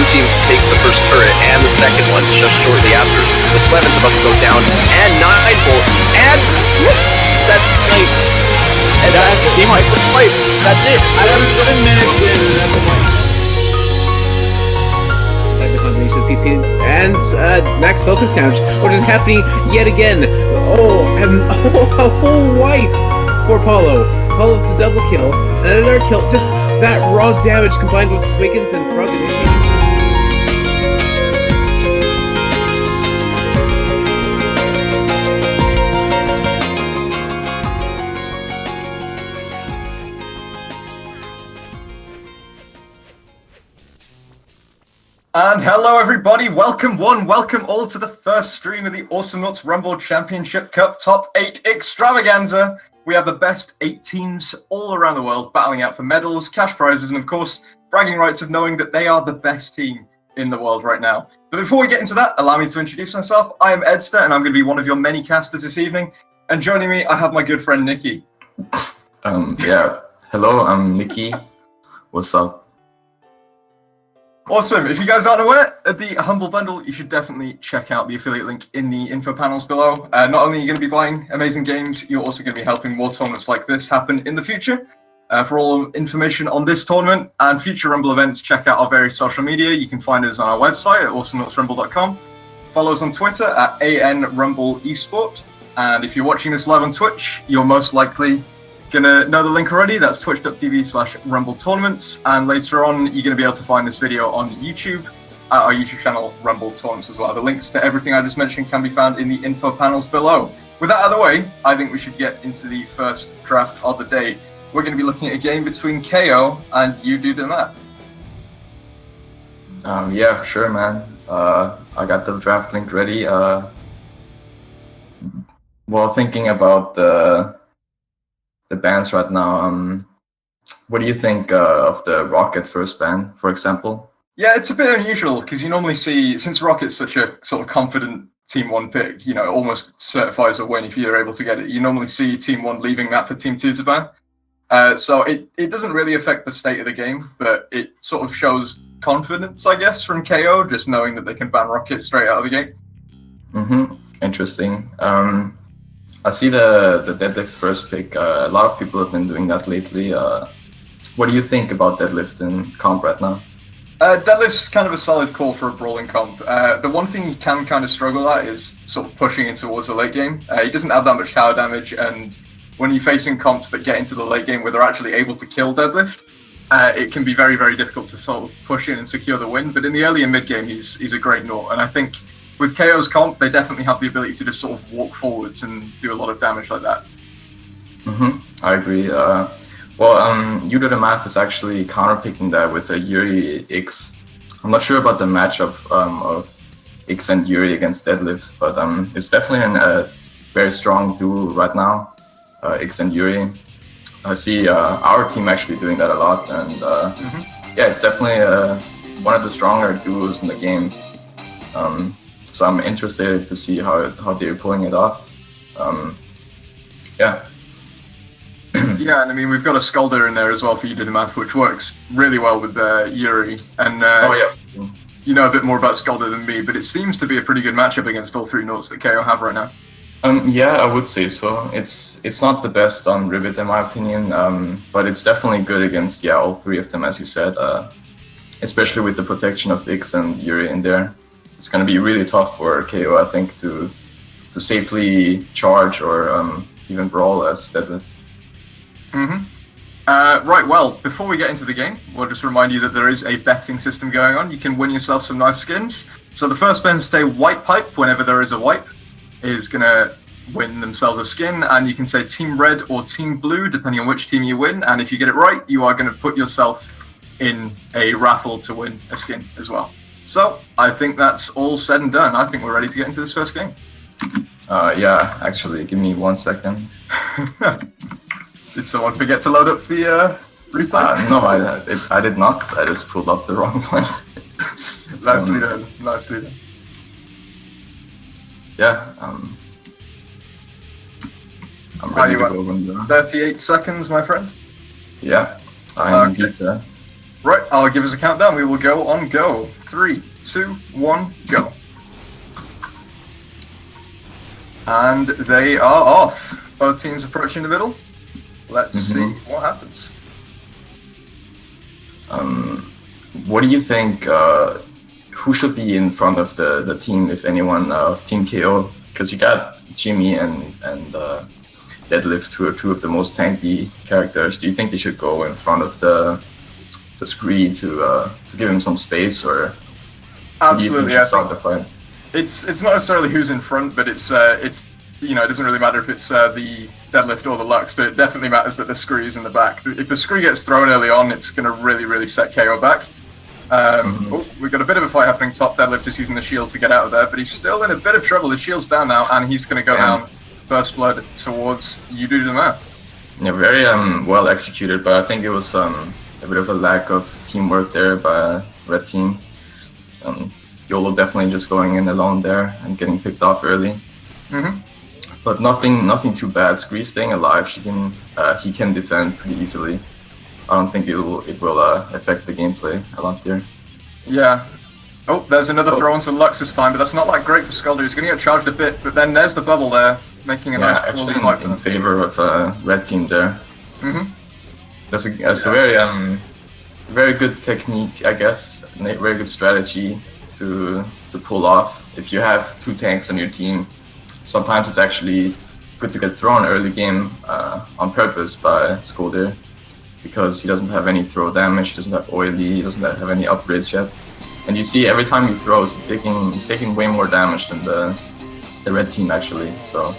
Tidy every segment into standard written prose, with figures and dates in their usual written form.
blue team takes the first turret and the second one just shortly after. The Slevin's about to go down, and 9-4, and that's nice. And that's the team wipe. That's it. I have 7 minutes in, and that's a wipe. Like the combination CCs and max focus challenge, which is happening yet again. Oh, and a whole wipe for Paulo. Paulo with the double kill, and another kill. Just that raw damage combined with Swiggins and Frog initiating. And hello everybody, welcome welcome all to the first stream of the Awesomenauts Rumble Championship Cup Top 8 Extravaganza. We have the best 8 teams all around the world battling out for medals, cash prizes, and of course, bragging rights of knowing that they are the best team in the world right now. But before we get into that, allow me to introduce myself. I am Edster, and I'm going to be one of your many casters this evening. And joining me, I have my good friend Nikki. Hello, I'm Nikki. What's up? Awesome. If you guys aren't aware of the Humble Bundle, you should definitely check out the affiliate link in the info panels below. Not only are you going to be buying amazing games, you're also going to be helping more tournaments like this happen in the future. For all information on this tournament and future Rumble events, check out our various social media. You can find us on our website at awesomenautsrumble.com. Follow us on Twitter at ANRumbleEsport. And if you're watching this live on Twitch, you're most likely gonna know the link already. That's twitch.tv/Rumble Tournaments, and later on you're gonna be able to find this video on YouTube at our YouTube channel Rumble Tournaments as well. The links to everything I just mentioned can be found in the info panels below. With that out of the way, I think we should get into the first draft of the day. We're gonna be looking at a game between KO and YOUDODAMATH. Yeah, sure, man. I got the draft link ready. Thinking about the bans right now, what do you think of the Rocket first ban, for example? Yeah, it's a bit unusual because you normally see, since Rocket's such a sort of confident Team 1 pick, you know, it almost certifies a win if you're able to get it. You normally see Team 1 leaving that for Team 2 to ban. So it doesn't really affect the state of the game, but it sort of shows confidence, I guess, from KO, just knowing that they can ban Rocket straight out of the game. Interesting. I see the deadlift first pick. A lot of people have been doing that lately. What do you think about deadlift in comp right now? Deadlift's kind of a solid call for a brawling comp. The one thing he can kind of struggle at is sort of pushing in towards the late game. He doesn't have that much tower damage, and when you're facing comps that get into the late game where they're actually able to kill deadlift, it can be very, very difficult to sort of push in and secure the win. But in the early and mid game, he's a great naught, and I think with KO's comp, they definitely have the ability to just sort of walk forwards and do a lot of damage like that. I agree. YOUDODAMATH is actually counterpicking that with a Yuri X. I'm not sure about the matchup of X and Yuri against deadlift, but it's definitely a very strong duo right now, X and Yuri. I see our team actually doing that a lot, and yeah, it's definitely one of the stronger duos in the game. So I'm interested to see how they're pulling it off. Yeah. Yeah, and I mean, we've got a Skulder in there as well for YOUDODAMATH, which works really well with Yuri. And you know a bit more about Skulder than me, but it seems to be a pretty good matchup against all 3 naughts that KO have right now. Yeah, I would say so. It's not the best on Rivet in my opinion, but it's definitely good against all 3 of them, as you said. Especially with the protection of X and Yuri in there. It's going to be really tough for KO, I think, to safely charge or even brawl as deadlift. Right, well, before we get into the game, we'll just remind you that there is a betting system going on. You can win yourself some nice skins. So the first person to say White Pipe whenever there is a wipe is going to win themselves a skin, and you can say Team Red or Team Blue, depending on which team you win, and if you get it right, you are going to put yourself in a raffle to win a skin as well. So, I think that's all said and done. I think we're ready to get into this first game. Yeah, actually, give me 1 second. Did someone forget to load up the replay? No, I did not. I just pulled up the wrong one. Nicely done, nicely done. Yeah, I'm ready to go when 38 seconds, my friend? Yeah, I'm indeed. Right, I'll give us a countdown. We will go on go. 3, 2, 1, go. And they are off. Both teams approaching the middle. Let's see what happens. What do you think? Who should be in front of the team, if anyone, of Team KO? Because you got Jimmy and Deadlift, who are two of the most tanky characters. Do you think they should go in front of the Scree to give him some space, or Absolutely, I think the fight? It's not necessarily who's in front, but it's you know, it doesn't really matter if it's the Deadlift or the Lux, but it definitely matters that the Scree is in the back. If the Scree gets thrown early on, it's going to really set KO back. Oh, we've got a bit of a fight happening top. Deadlift is using the shield to get out of there, but he's still in a bit of trouble. His shield's down now, and he's going to go down first blood towards YOUDODAMATH. Yeah, very well executed, but I think it was a bit of a lack of teamwork there by red team. YOLO definitely just going in alone there and getting picked off early. But nothing too bad. Scree staying alive. He can defend pretty easily. I don't think it will affect the gameplay a lot here. Yeah. Oh, there's another throw onto Lux this time, but that's not like great for Skulder. He's going to get charged a bit, but then there's the bubble there, making a nice actually fight in favor of red team there. That's a very good technique, I guess. Very good strategy to pull off. If you have two tanks on your team, sometimes it's actually good to get thrown early game on purpose by Skulder, because he doesn't have any throw damage, he doesn't have oily, he doesn't have any upgrades yet. And you see every time he throws, he's taking way more damage than the red team actually. So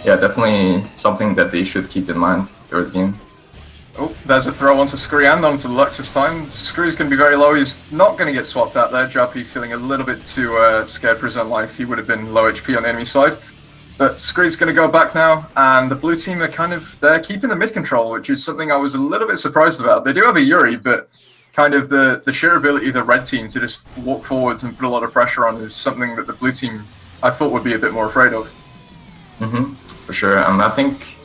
yeah, definitely something that they should keep in mind early game. Oh, there's a throw onto Scree and onto Lux this time. Scree's going to be very low. He's not going to get swapped out there. Jappy feeling a little bit too scared for his own life. He would have been low HP on the enemy side. But Scree's going to go back now, and the blue team are they're keeping the mid control, which is something I was a little bit surprised about. They do have a Yuri, but kind of the sheer ability of the red team to just walk forwards and put a lot of pressure on is something that the blue team, I thought, would be a bit more afraid of. For sure. I think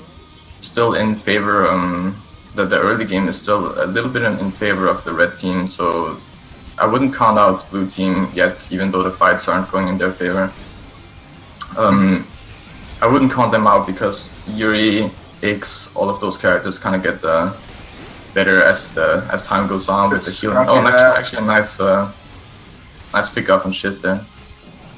still in favor, that the early game is still a little bit in favor of the red team, so I wouldn't count out blue team yet, even though the fights aren't going in their favor. I wouldn't count them out because Yuri, X, all of those characters kind of get better as time goes on with the healing. Oh, and actually a nice pickup on Shiz there.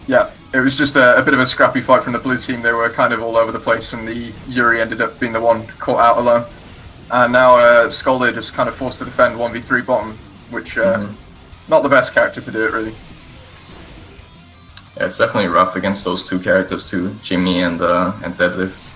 Yeah, it was just a bit of a scrappy fight from the blue team. They were kind of all over the place, and the Yuri ended up being the one caught out alone. And now Skulder just kind of forced to defend 1v3 bottom, which not the best character to do it, really. Yeah, it's definitely rough against those two characters too, Jimmy and Deadlift.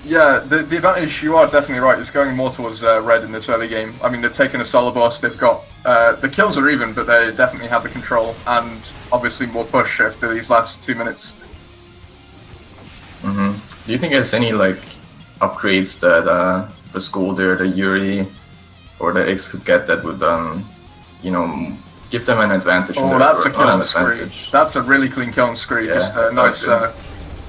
Yeah, the advantage, you are definitely right, is going more towards red in this early game. I mean, they've taken a solo boss, they've got the kills are even, but they definitely have the control and obviously more push after these last 2 minutes. Do you think there's any like upgrades that the Skulder, the Yuri, or the X could get that would you know, give them an advantage? Oh, that's a kill on Scree. That's a really clean kill on Scree. Yeah, just a nice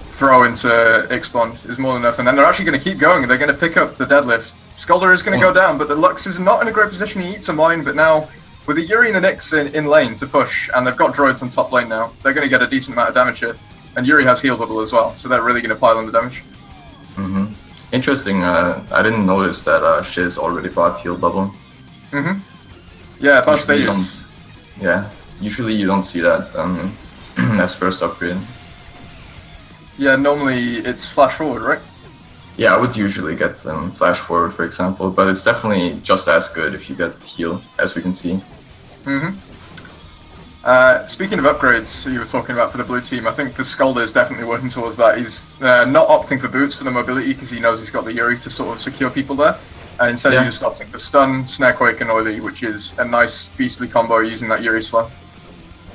throw into X-Bond is more than enough. And then they're actually going to keep going. They're going to pick up the Deadlift. Skulder is going to go down, but the Lux is not in a great position. He eats a mine, but now with the Yuri and the Nyx in lane to push, and they've got droids on top lane now, they're going to get a decent amount of damage here. And Yuri has heal bubble as well, so they're really going to pile on the damage. Interesting. I didn't notice that Shiz already bought heal bubble. Yeah, past stages. Yeah, usually you don't see that as first upgrade. Yeah, normally it's flash forward, right? Yeah, I would usually get flash forward, for example, but it's definitely just as good if you get heal, as we can see. Speaking of upgrades you were talking about for the blue team, I think the Skulder is definitely working towards that. He's not opting for boots for the mobility because he knows he's got the Yuri to sort of secure people there. And instead he's just opting for stun, snare quake and oily, which is a nice beastly combo using that Yuri slot.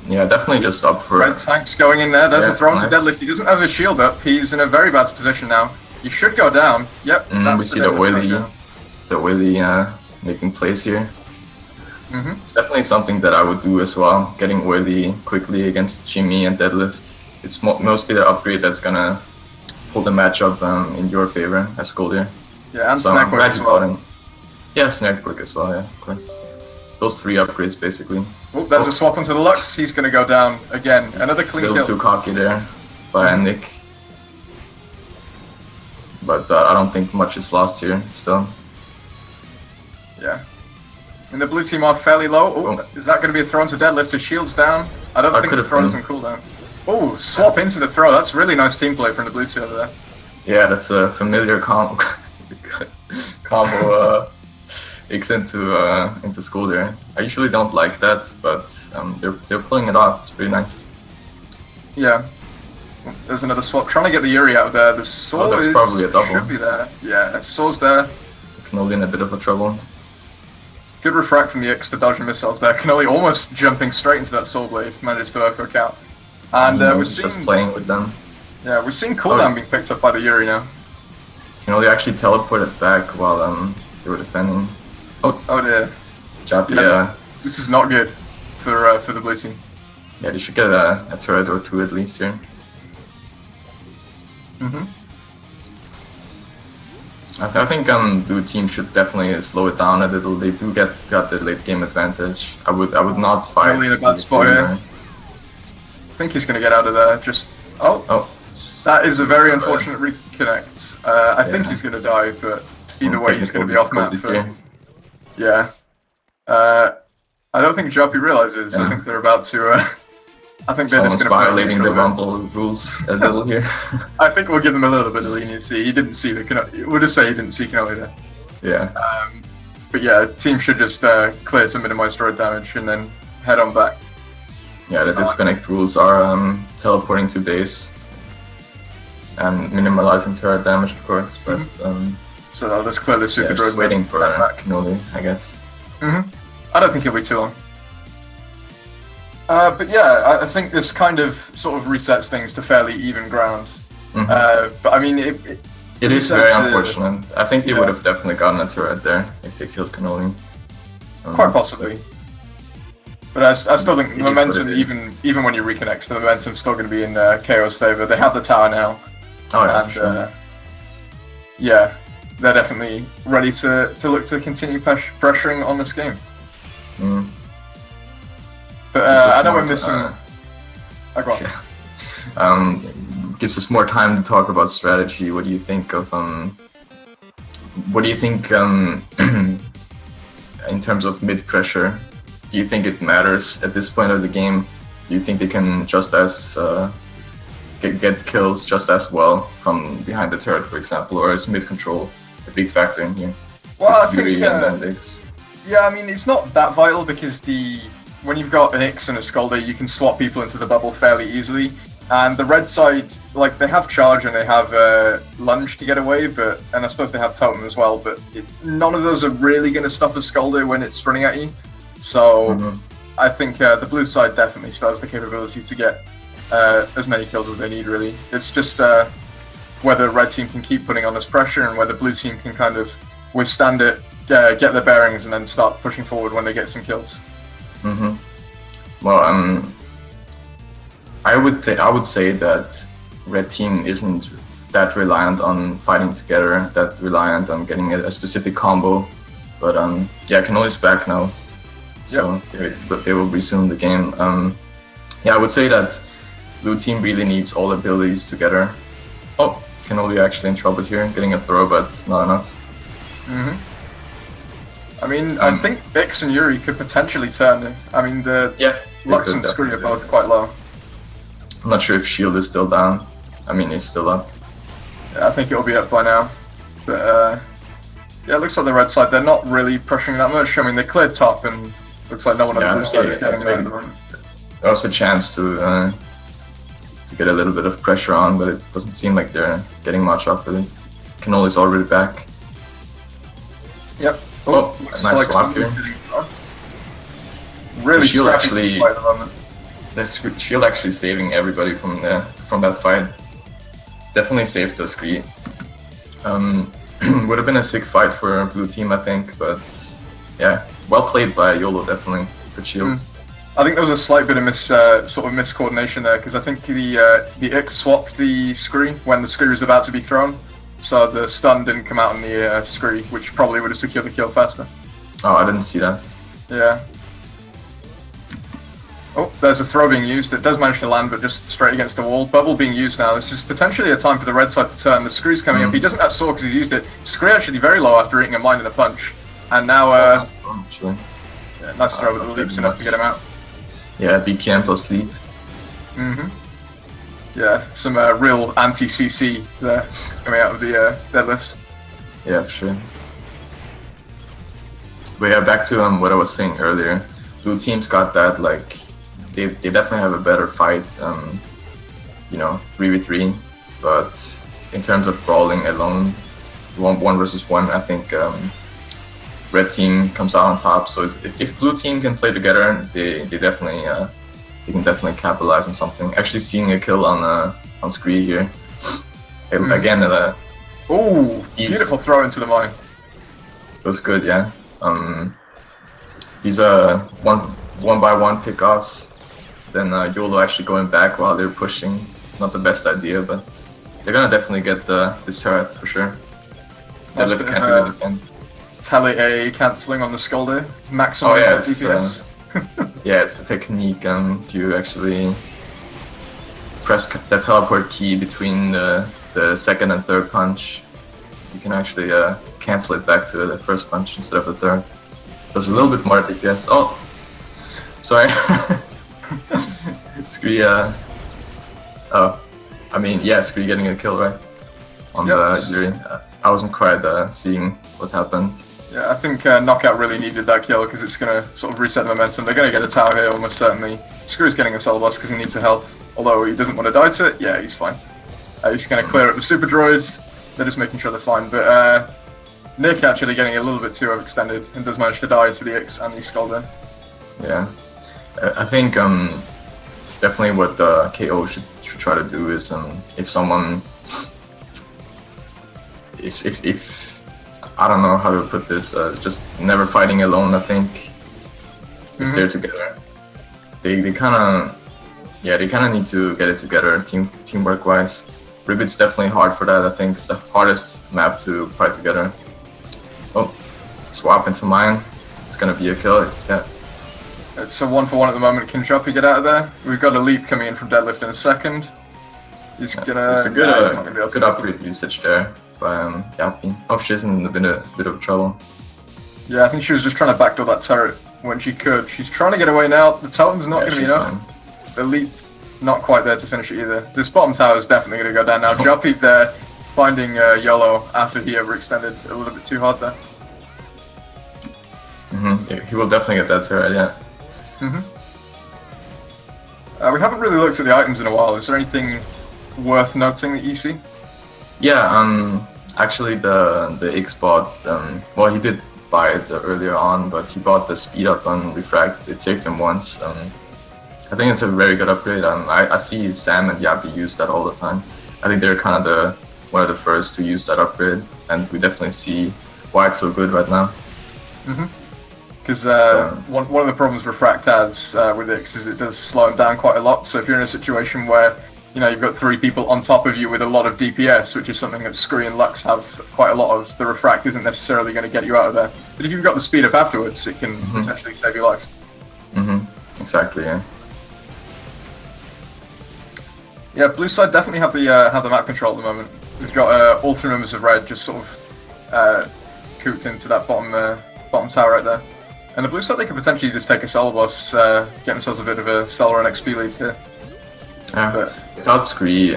Yeah, definitely just up for Red tank's going in there. There's a throw to Deadlift. He doesn't have his shield up. He's in a very bad position now. You should go down. Yep. We see the oily making plays here. It's definitely something that I would do as well, getting oily quickly against Jimmy and Deadlift. It's mostly the upgrade that's gonna pull the matchup in your favor as Skoldir. Yeah, and So I'm Snackbook glad as you bought well. him. Yeah, Snackbook as well, yeah, of course. Those 3 upgrades basically. Oh, there's a swap onto the Lux. He's going to go down again. Another A clean little kill. too cocky there by Nick. But I don't think much is lost here still. Yeah. And the blue team are fairly low. Oh, is that going to be a throw into deadlift? His shield's down. I don't think the could've throw is been. on cooldown. Oh, swap into the throw. That's really nice team play from the blue team over there. Yeah, that's a familiar combo X into school there. I usually don't like that, but they're pulling it off. It's pretty nice. Yeah. There's another swap. Trying to get the Yuri out of there. The Soul that's probably a double. should be there. Yeah, Soul's there. Canoli in a bit of a trouble. Good refract from the X to dodge the missiles there. Canoli almost jumping straight into that Soul Blade. Managed to overcook out. And we're seeing... just playing with them. Yeah, we're seeing cooldown Oh, being picked up by the Yuri now. Canoli actually teleported back while they were defending. Oh dear. Jappy, Yeah, this is not good for the blue team. yeah, they should get a turret or 2 at least here. Mm-hmm. I think blue team should definitely slow it down a little. They do got the late game advantage. I would not fight. Really in a bad spot here. I think he's going to get out of there. Just that is a very unfortunate reconnect. I think he's going to die, but either way he's going to be off map. Yeah. I don't think Joppy realizes. Yeah. I think they're about to. I think they're just going to violating the Rumble rules a little here. I think we'll give them a little bit of leniency. He didn't see the we'll just say he didn't see Canoli there. Yeah. But yeah, team should just clear to minimize droid damage and then head on back. Yeah, the disconnect rules are teleporting to base and minimalizing turret damage, of course. But so they'll just clear the super droid. Just waiting for Canoli, I guess. I don't think he'll be too long. But yeah, I think this kind of sort of resets things to fairly even ground. But I mean, it is very unfortunate. I think they would have definitely gotten a turret there if they killed Canoli. Quite possibly. But I still think the momentum, even when you reconnect, the momentum's still going to be in KO's favor. They have the tower now. Oh yeah, and, sure. Yeah, they're definitely ready to look to continue pressuring on this game. But I know we're missing. Go on. Gives us more time to talk about strategy. What do you think of What do you think in terms of mid pressure? Do you think it matters at this point of the game? Do you think they can just as get kills just as well from behind the turret, for example, or is mid control a big factor in here? Well, I think yeah, I mean it's not that vital because when you've got an Ix and a Skoldir, you can swap people into the bubble fairly easily. And the red side, like they have charge and they have lunge to get away, and I suppose they have totem as well. But none of those are really going to stop a Skoldir when it's running at you. So I think the blue side definitely still has the capability to get as many kills as they need. Really, it's just whether red team can keep putting on this pressure and whether blue team can kind of withstand it, get their bearings, and then start pushing forward when they get some kills. Well, I would say that red team isn't that reliant on fighting together, that reliant on getting a specific combo. But yeah, Canoli's back now, so they will resume the game. Yeah, I would say that blue team really needs all abilities together. Oh, Canoli actually in trouble here, getting a throw, but not enough. I mean, I think Bix and Yuri could potentially turn it. I mean, the Lux and Scree are both quite low. I'm not sure if Shield is still down. I mean, he's still up. Yeah, I think it'll be up by now. But yeah, it looks like the red side, they're not really pressuring that much. I mean, they cleared top and looks like no one on the blue side is getting there at the moment. There's a chance to get a little bit of pressure on, but it doesn't seem like they're getting much off of it. Canoli's already back. Yep. Oh, nice swap here. Really Shield scrappy fight at the moment. The Shield actually saving everybody from that fight. Definitely saved the Scree. Would have been a sick fight for blue team, I think, but yeah, well played by YOLO, definitely. Good Shield. I think there was a slight bit of sort of miscoordination there, because I think the X swapped the scree when the scree was about to be thrown, so the stun didn't come out on the scree, which probably would have secured the kill faster. Oh, I didn't see that. Yeah. Oh, there's a throw being used. It does manage to land, but just straight against the wall. Bubble being used now. This is potentially a time for the red side to turn. The scree's coming up. He doesn't have sword because he's used it. Scree actually very low after eating a mine and a punch. And now, Nice throw, actually. yeah, nice throw, but the leap's enough to get him out. Yeah, BTM plus leap. Yeah, some real anti-CC there coming out of the deadlifts. Yeah, for sure. But yeah, back to what I was saying earlier. Blue team's got that, like, they definitely have a better fight, you know, 3v3. But in terms of brawling alone, one versus one, I think red team comes out on top. So if blue team can play together, they definitely can definitely capitalize on something. Actually, seeing a kill on Scree here again. Oh, beautiful throw into the mine. It was good, yeah. These one by one pickoffs. Then YOLO actually going back while they're pushing. Not the best idea, but they're gonna definitely get this turret for sure. Deadlift can't really defend. Tally A cancelling on the Scolder. Maximum DPS. Yeah, it's a technique. If you actually press the teleport key between the second and third punch, you can actually cancel it back to the first punch instead of the third. Does a little bit more DPS. Oh, sorry. Scree. Oh, I mean, yeah, Scree getting a kill right on the Yuri. I wasn't quite seeing what happened. Yeah, I think Knockout really needed that kill because it's going to sort of reset the momentum. They're going to get a tower here almost certainly. Screw's getting a solo boss because he needs the health. Although he doesn't want to die to it, yeah, he's fine. He's going to clear up the super droid. They're just making sure they're fine. But Nick actually getting a little bit too overextended and does manage to die to the X and the Scolder. Yeah, I think definitely what KO should try to do is if someone, if I don't know how to put this, just never fighting alone. I think if they're together, they kind of need to get it together teamwork wise. Ribbit's definitely hard for that. I think it's the hardest map to fight together. Oh, swap into mine. It's gonna be a kill. Yeah. It's a 1-for-1 at the moment. Can Choppy get out of there? We've got a leap coming in from Deadlift in a second. He's gonna. It's a good upgrade usage there by Yappy. Oh, she's in a bit of trouble. Yeah, I think she was just trying to backdoor that turret when she could. She's trying to get away now. The totem's not going to be enough. Fine. The leap, not quite there to finish it either. This bottom tower is definitely going to go down now. Choppy there, finding YOLO after he overextended a little bit too hard there. Yeah, he will definitely get that turret, yeah. We haven't really looked at the items in a while. Is there anything worth noting that you see? Yeah, actually the X bought, well, he did buy it earlier on, but he bought the speed up on Refract. It saved him once. I think it's a very good upgrade. I see Sam and Yappy use that all the time. I think they're kind of one of the first to use that upgrade, and we definitely see why it's so good right now. Because one of the problems Refract has with X is it does slow him down quite a lot. So if you're in a situation where you've got 3 people on top of you with a lot of DPS, which is something that Scree and Lux have quite a lot of, the Refract isn't necessarily going to get you out of there. But if you've got the speed up afterwards, it can potentially save your life. Exactly, yeah. Yeah, blue side definitely have the map control at the moment. We've got all 3 members of red just sort of cooped into that bottom tower right there. And the blue side, they could potentially just take a solo boss, get themselves a bit of a solo and XP lead here. Yeah, but without Scree,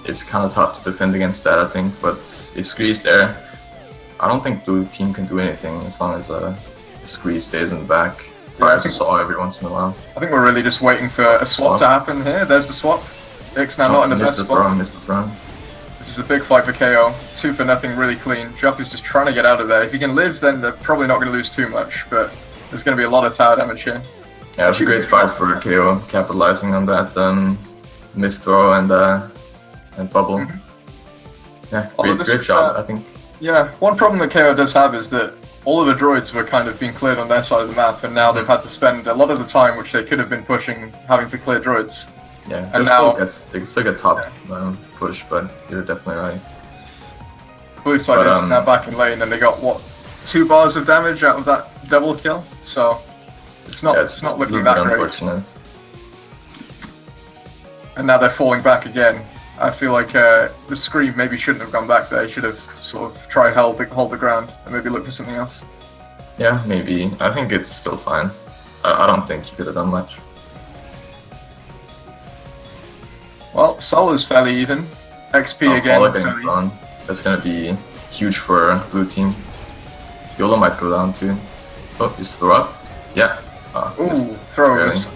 it's kind of tough to defend against that, I think. But if Scree is there, I don't think blue team can do anything as long as Scree stays in the back. Fires a saw every once in a while. I think we're really just waiting for a swap to happen here. There's the swap. X now not in the best spot. Missed the throne. This is a big fight for KO. 2 for nothing, really clean. Jup is just trying to get out of there. If he can live, then they're probably not going to lose too much, but there's going to be a lot of tower damage here. Yeah, it's a great fight for KO, capitalizing on that missed throw and bubble. Yeah, great job, I think. Yeah, one problem that KO does have is that all of the droids were kind of being cleared on their side of the map, and now they've had to spend a lot of the time which they could have been pushing, having to clear droids. Yeah, And now they still get top push, but you're definitely right. blue side is now back in lane, and they got what 2 bars of damage out of that double kill. So it's not looking that great. Unfortunate. And now they're falling back again. I feel like the scream maybe shouldn't have gone back there. He should have sort of tried hold the ground and maybe look for something else. Yeah, maybe. I think it's still fine. I don't think he could have done much. Well, Solo's fairly even. XP again. Paula getting thrown. That's gonna be huge for blue team. YOLO might go down too. Oh, he's throw up. Yeah. Ooh, throw miss.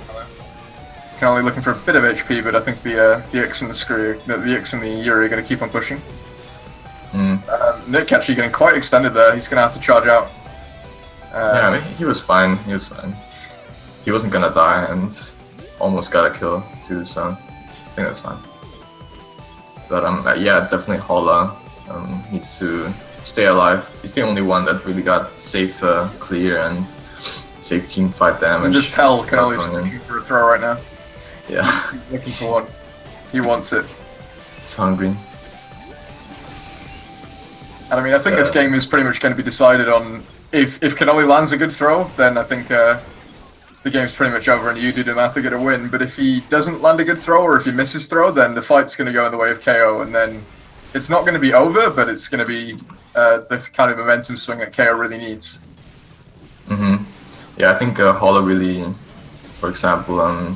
Only looking for a bit of HP, but I think the Ix and the Ix and the Yuri are going to keep on pushing. Nick actually getting quite extended there. He's going to have to charge out. Yeah, I mean, he was fine. He was fine. He wasn't going to die and almost got a kill too, so I think that's fine. But yeah, definitely Holla needs to stay alive. He's the only one that really got safe clear and safe team fight damage. You can just tell Canelli's looking for a throw right now. Yeah. He's looking for one. He wants it. He's hungry. And I mean, I think this game is pretty much going to be decided on if Canelli lands a good throw, then I think the game's pretty much over and YOUDODAMATH are going to win. But if he doesn't land a good throw or if he misses throw, then the fight's going to go in the way of KO, and then it's not going to be over, but it's going to be the kind of momentum swing that KO really needs. Yeah, I think Holla really, for example,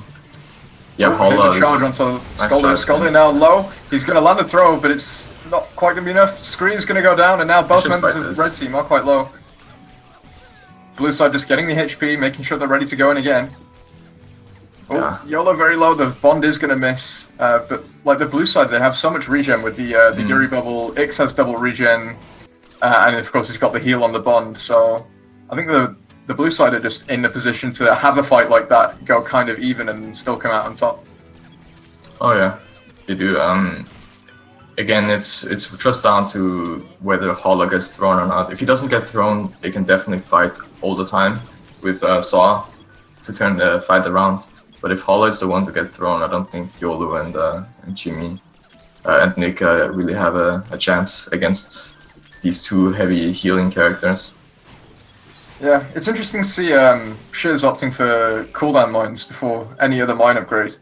yeah, Holla. There's a charge onto Skulder. Skulder now low. He's going to land a throw, but it's not quite going to be enough. Screen's going to go down, and now both members of the red team are quite low. Blue side just getting the HP, making sure they're ready to go in again. Oh, yeah. YOLO very low. The bond is going to miss, but like the blue side, they have so much regen with the Yuri bubble. Ix has double regen, and of course he's got the heal on the bond. So I think the blue side are just in the position to have a fight like that, go kind of even, and still come out on top. Oh yeah, they do. Again, it's just down to whether Holla gets thrown or not. If he doesn't get thrown, they can definitely fight all the time with Saw to turn the fight around. But if Holla is the one to get thrown, I don't think YOLO and Jimmy and Nick really have a chance against these two heavy healing characters. Yeah, it's interesting to see Shiz opting for cooldown mines before any other mine upgrade.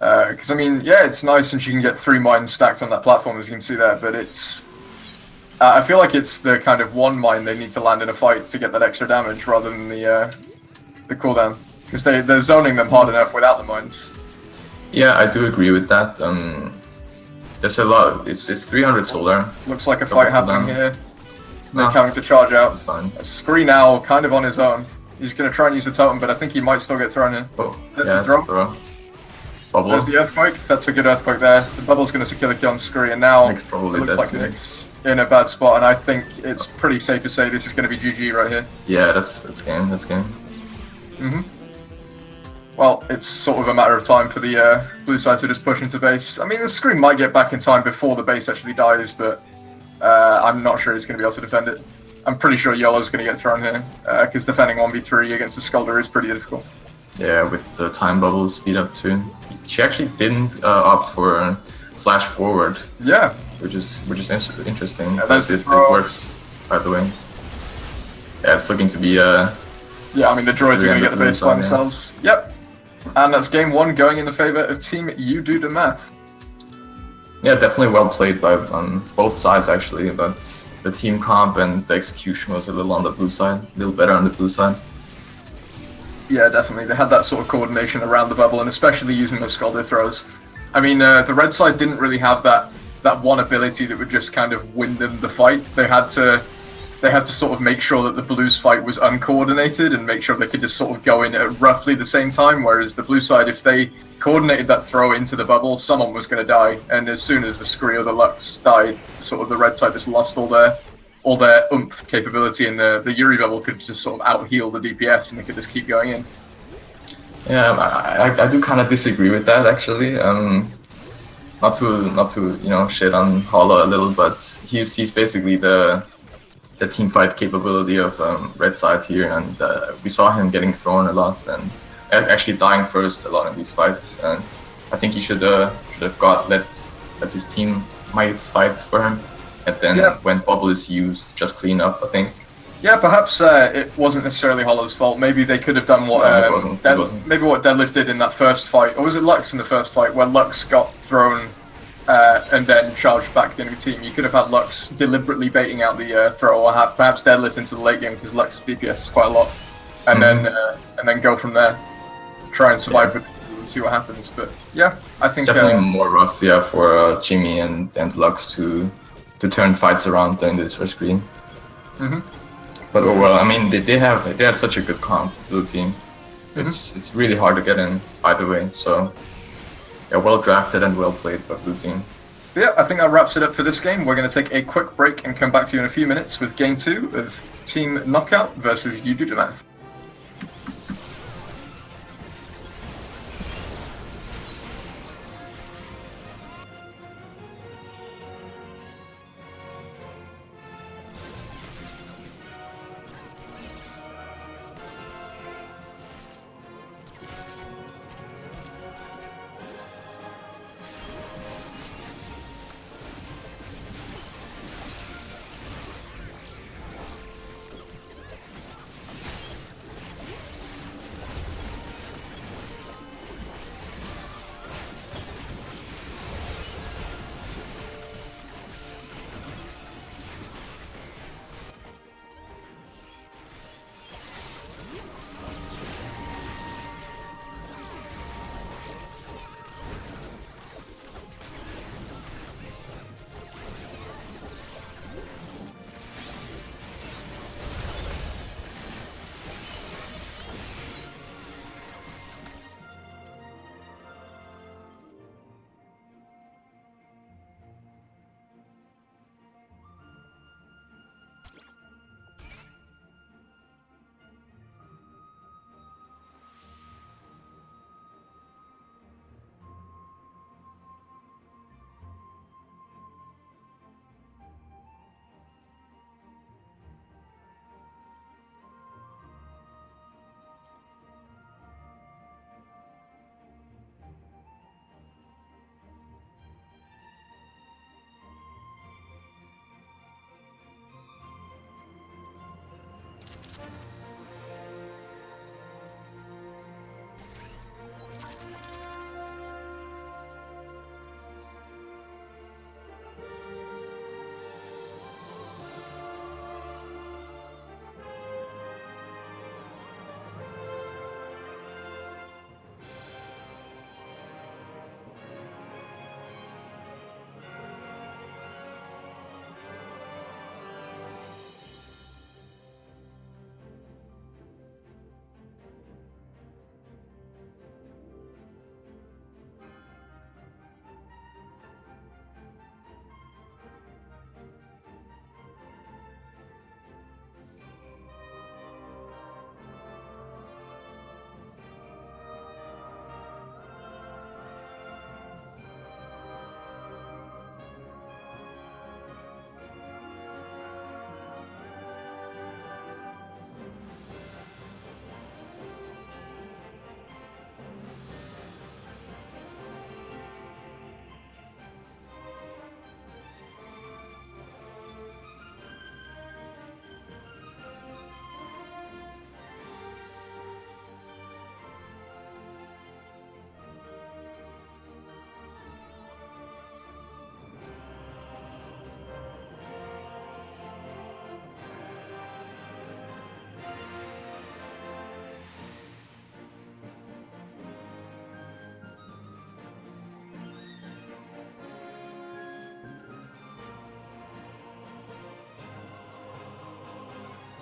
Because I mean, yeah, it's nice and she can get 3 mines stacked on that platform, as you can see there, but it's... I feel like it's the kind of one mine they need to land in a fight to get that extra damage rather than the cooldown. Because they're zoning them hard enough without the mines. Yeah, I do agree with that. There's a lot. It's 300 solar. Looks like a fight happening here. No, Nick having to charge out. It's fine. Scree now kind of on his own. He's going to try and use the totem, but I think he might still get thrown in. Oh, There's yeah, the throw. Bubble. There's the earthquake. That's a good earthquake there. The bubble's going to secure the kill on Scree, and now Nick's probably it looks like too. Nick's in a bad spot, and I think it's pretty safe to say this is going to be GG right here. Yeah, that's game. That's game. Well, it's sort of a matter of time for the blue side to just push into base. I mean, the Scree might get back in time before the base actually dies, but I'm not sure he's going to be able to defend it. I'm pretty sure YOLO's going to get thrown here, because defending 1v3 against the Skulder is pretty difficult. Yeah, with the time bubble speed up too. She actually didn't opt for flash forward. Yeah. Which is interesting. Yeah, but it works, by the way. Yeah, it's looking to be yeah, I mean, the droids are going to get the base by themselves. Yeah. Yep. And that's game 1 going in the favor of Team YOUDODAMATH. Yeah, definitely well played by both sides actually, but the team comp and the execution was a little on the blue side, a little better on the blue side. Yeah, definitely. They had that sort of coordination around the bubble, and especially using those Skulder throws. I mean, the red side didn't really have that one ability that would just kind of win them the fight. They had to sort of make sure that the blues fight was uncoordinated and make sure they could just sort of go in at roughly the same time, whereas the blue side, if they coordinated that throw into the bubble, someone was going to die, and as soon as the Scree or the Lux died, sort of the red side just lost all their oomph capability, and the Yuri bubble could just sort of out-heal the DPS, and they could just keep going in. Yeah, I do kind of disagree with that, actually. not to you know shit on Hollow a little, but he's basically the team fight capability of Red Side here, and we saw him getting thrown a lot and actually dying first a lot in these fights. And I think he should have let his team fight for him, and then when bubble is used, just clean up. I think. Yeah, perhaps it wasn't necessarily Hollow's fault. Maybe they could have done what it wasn't. Maybe what Deadlift did in that first fight, or was it Lux in the first fight, where Lux got thrown and then charged back the enemy team. You could have had Lux deliberately baiting out the throw, or have perhaps Deadlift into the late game because Lux's DPS is quite a lot, and then go from there, try and survive with it and see what happens. But yeah, I think it's definitely more rough, for Jimmy and Lux to turn fights around in this first screen. But overall, I mean, they had such a good comp, blue team. It's really hard to get in either way. So yeah, well drafted and well played by blue team. But yeah, I think that wraps it up for this game. We're going to take a quick break and come back to you in a few minutes with game 2 of Team Knockout versus YOUDODAMATH.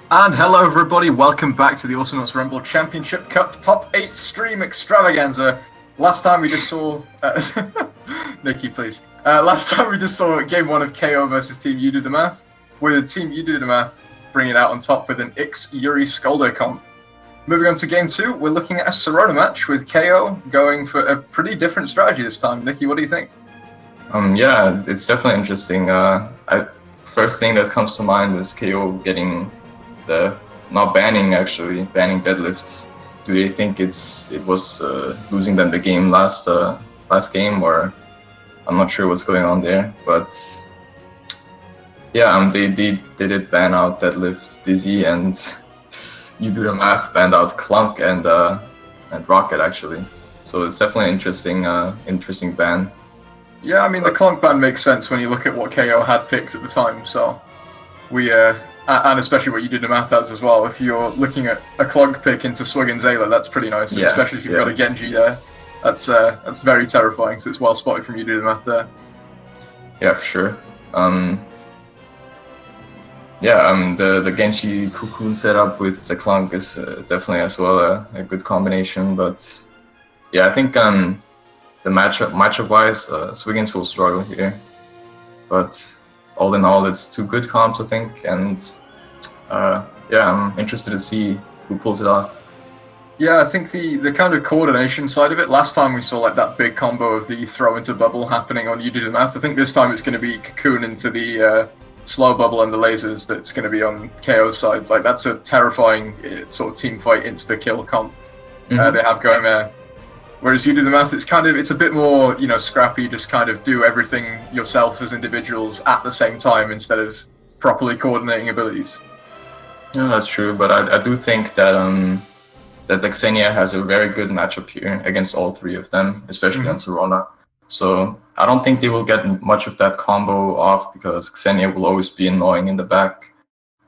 And hello everybody, welcome back to the Awesomenauts Rumble Championship Cup Top 8 Stream Extravaganza. Last time we just saw... Nikki, please. Last time we just saw Game 1 of KO versus Team YOUDODAMATH, with Team YOUDODAMATH bringing it out on top with an Ix Yuri Skoldo comp. Moving on to Game 2, we're looking at a Serona match with KO going for a pretty different strategy this time. Nikki, what do you think? Yeah, it's definitely interesting. First thing that comes to mind is KO getting not banning banning deadlifts. Do they think it was losing them the game last game, or I'm not sure what's going on there, but yeah, they did ban out deadlift Dizzy, and YOUDODAMATH banned out Clunk and Rocket actually. So it's definitely an interesting ban. Yeah, I mean, the Clunk ban makes sense when you look at what KO had picked at the time, so and especially what YOUDODAMATH has as well. If you're looking at a Clunk pick into Swiggin's Ayla, that's pretty nice, Yeah, especially if you've got a Genji there. That's very terrifying, so it's well spotted from YOUDODAMATH there. Yeah, for sure. The Genji Cocoon setup with the Clunk is definitely as well a good combination, but yeah, I think the matchup wise, Swiggins will struggle here, but all in all, it's two good comps, I think, and yeah, I'm interested to see who pulls it off. Yeah, I think the kind of coordination side of it, last time we saw like that big combo of the throw into bubble happening on YOUDODAMATH. I think this time it's going to be Cocoon into the slow bubble and the lasers that's going to be on KO's side. Like, that's a terrifying sort of team fight insta-kill comp they have going there. Whereas YOUDODAMATH, it's a bit more, scrappy, just kind of do everything yourself as individuals at the same time instead of properly coordinating abilities. Yeah, that's true, but I do think that that Xenia has a very good matchup here against all three of them, especially on Serona. So I don't think they will get much of that combo off, because Xenia will always be annoying in the back,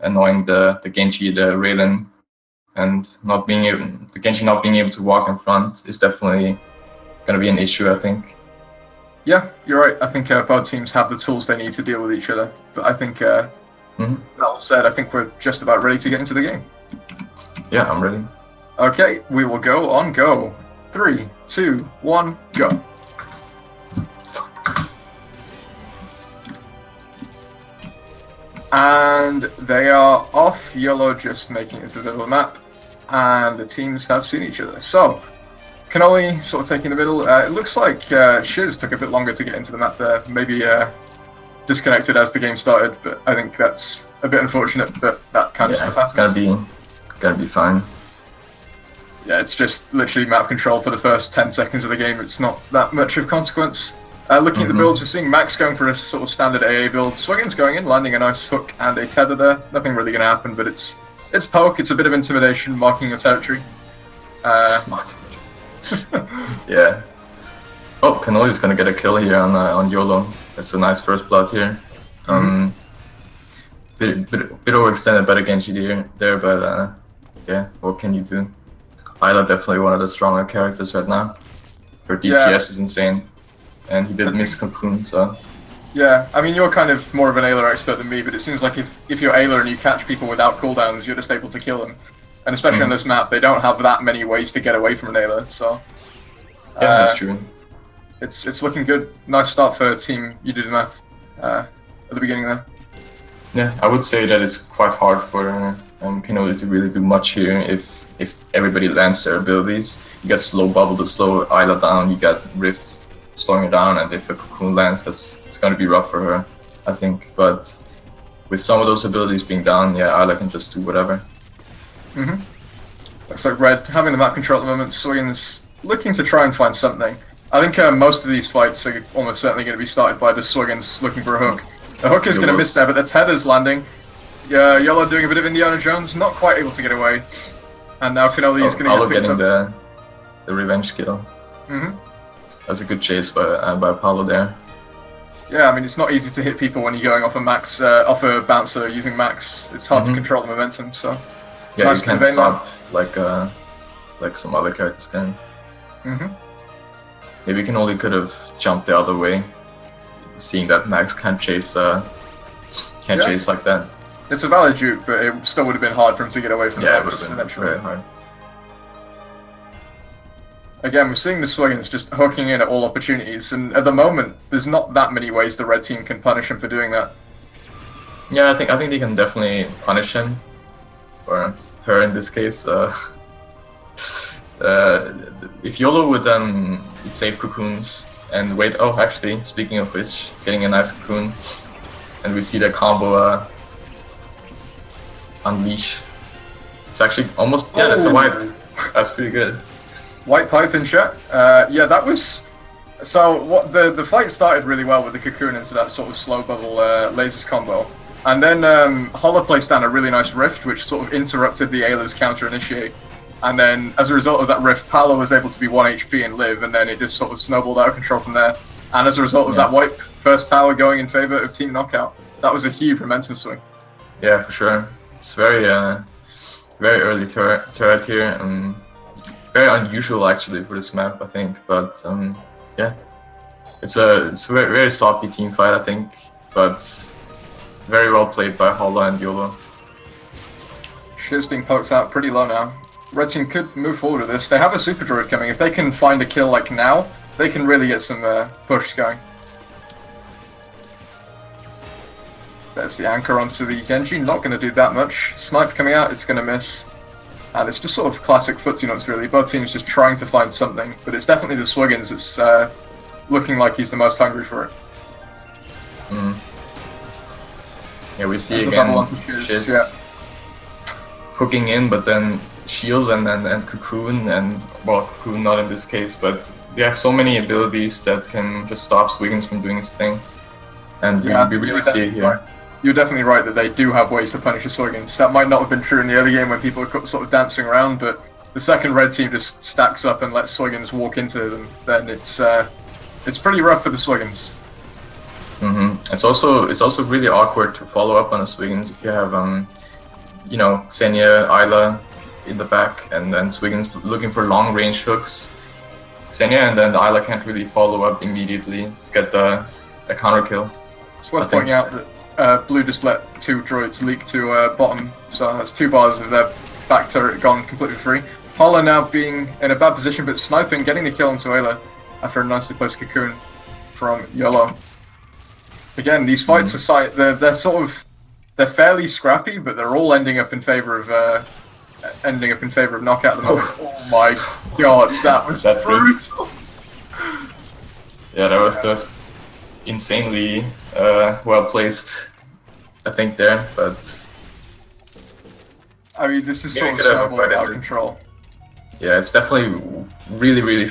annoying the Genji, the Raylan, and the Genji not being able to walk in front is definitely going to be an issue, I think. Yeah, you're right. I think both teams have the tools they need to deal with each other. But I think, that all said, I think we're just about ready to get into the game. Yeah, I'm ready. Okay, we will go on go. 3, 2, 1, go. And they are off. YOLO just making it to the middle of the map, and the teams have seen each other. So, Cannoli sort of taking the middle. It looks like Shiz took a bit longer to get into the map there. Maybe disconnected as the game started, but I think that's a bit unfortunate. But that kind of stuff happens. It's gonna be fine. Yeah, it's just literally map control for the first 10 seconds of the game. It's not that much of consequence. Looking at the builds, we're seeing Max going for a sort of standard AA build. Swiggin's going in, landing a nice hook and a tether there. Nothing really going to happen, but it's poke. It's a bit of intimidation, marking your territory. Yeah. Oh, Cannoli's going to get a kill here on YOLO. That's a nice first blood here. Bit overextended by the Genji there, but yeah, what can you do? Ayla definitely one of the stronger characters right now. Her DPS is insane, and he did miss Cocoon, so... Yeah, I mean, you're kind of more of an Ayla expert than me, but it seems like if you're Ayla and you catch people without cooldowns, you're just able to kill them. And especially on this map, they don't have that many ways to get away from an Ayla, so... Yeah, that's true. It's looking good. Nice start for Team YOUDODAMATH at the beginning there. Yeah, I would say that it's quite hard for Cannoli to really do much here if everybody lands their abilities. You got slow bubble to slow Ayla down, you got Rift slowing her down, and if a Cocoon lands, it's going to be rough for her, I think. But with some of those abilities being down, yeah, Ayla can just do whatever. Looks like Red having the map control at the moment. Swiggin's looking to try and find something. I think most of these fights are almost certainly going to be started by the Swiggins looking for a hook. The hook is going to miss there, but the tether's landing. YOLO doing a bit of Indiana Jones, not quite able to get away. And now Cannoli is going to get picked up. The revenge kill. That's a good chase by Apollo there. Yeah, I mean, it's not easy to hit people when you're going off a bouncer using Max. It's hard to control the momentum, so... Yeah, nice you can't stop like some other characters can. Maybe Cannoli could have jumped the other way, seeing that Max can't chase chase like that. It's a valid juke, but it still would have been hard for him to get away from Max. it would have been eventually. Very hard. Again, we're seeing the Swiggins just hooking in at all opportunities, and at the moment, there's not that many ways the red team can punish him for doing that. Yeah, I think they can definitely punish him, or her in this case. If YOLO would save Cocoons and wait. Oh, actually, speaking of which, getting a nice cocoon, and we see the combo unleash. It's actually almost that's a wipe. That's pretty good. White pipe in chat. Yeah, that was. So what the fight started really well with the cocoon into that sort of slow bubble lasers combo, and then Holla placed down a really nice rift, which sort of interrupted the Ayla's counter initiate. And then, as a result of that rift, Paolo was able to be 1 HP and live, and then it just sort of snowballed out of control from there. And as a result of that wipe, first tower going in favor of Team Knockout. That was a huge momentum swing. Yeah, for sure. It's very early turret here, and very unusual actually for this map, I think. But yeah, it's a very, very sloppy team fight, I think, but very well played by Holla and YOLO. Shiz being poked out pretty low now. Red team could move forward with this. They have a super droid coming. If they can find a kill like now, they can really get some push going. There's the anchor onto the Genji. Not going to do that much. Snipe coming out, it's going to miss. And it's just sort of classic footsie nuts really. Both teams just trying to find something. But it's definitely the Swiggins that's looking like he's the most hungry for it. Yeah, we see again Shiz hooking in, but then shield and cocoon, and well, cocoon not in this case, but they have so many abilities that can just stop Swiggins from doing his thing, and we really see it here. Right. You're definitely right that they do have ways to punish a Swiggins. That might not have been true in the other game when people were sort of dancing around, but the second red team just stacks up and lets Swiggins walk into them, then it's pretty rough for the Swiggins. It's also really awkward to follow up on a Swiggins if you have you know, Xenia, Ayla in the back, and then Swiggins looking for long range hooks. Xenia and then Ayla can't really follow up immediately to get a counter kill. It's worth pointing out that Blue just let 2 droids leak to bottom, so that's 2 bars of their back turret gone completely free. Holla now being in a bad position, but sniping, getting the kill onto Ayla after a nicely placed cocoon from YOLO. Again, these fights are they're fairly scrappy, but they're all ending up in favor of Knockout at the moment. Oh my god, that was brutal. Yeah, that was just insanely well placed, I think, there, but I mean, this is sort of snowballing out of control. Yeah, it's definitely really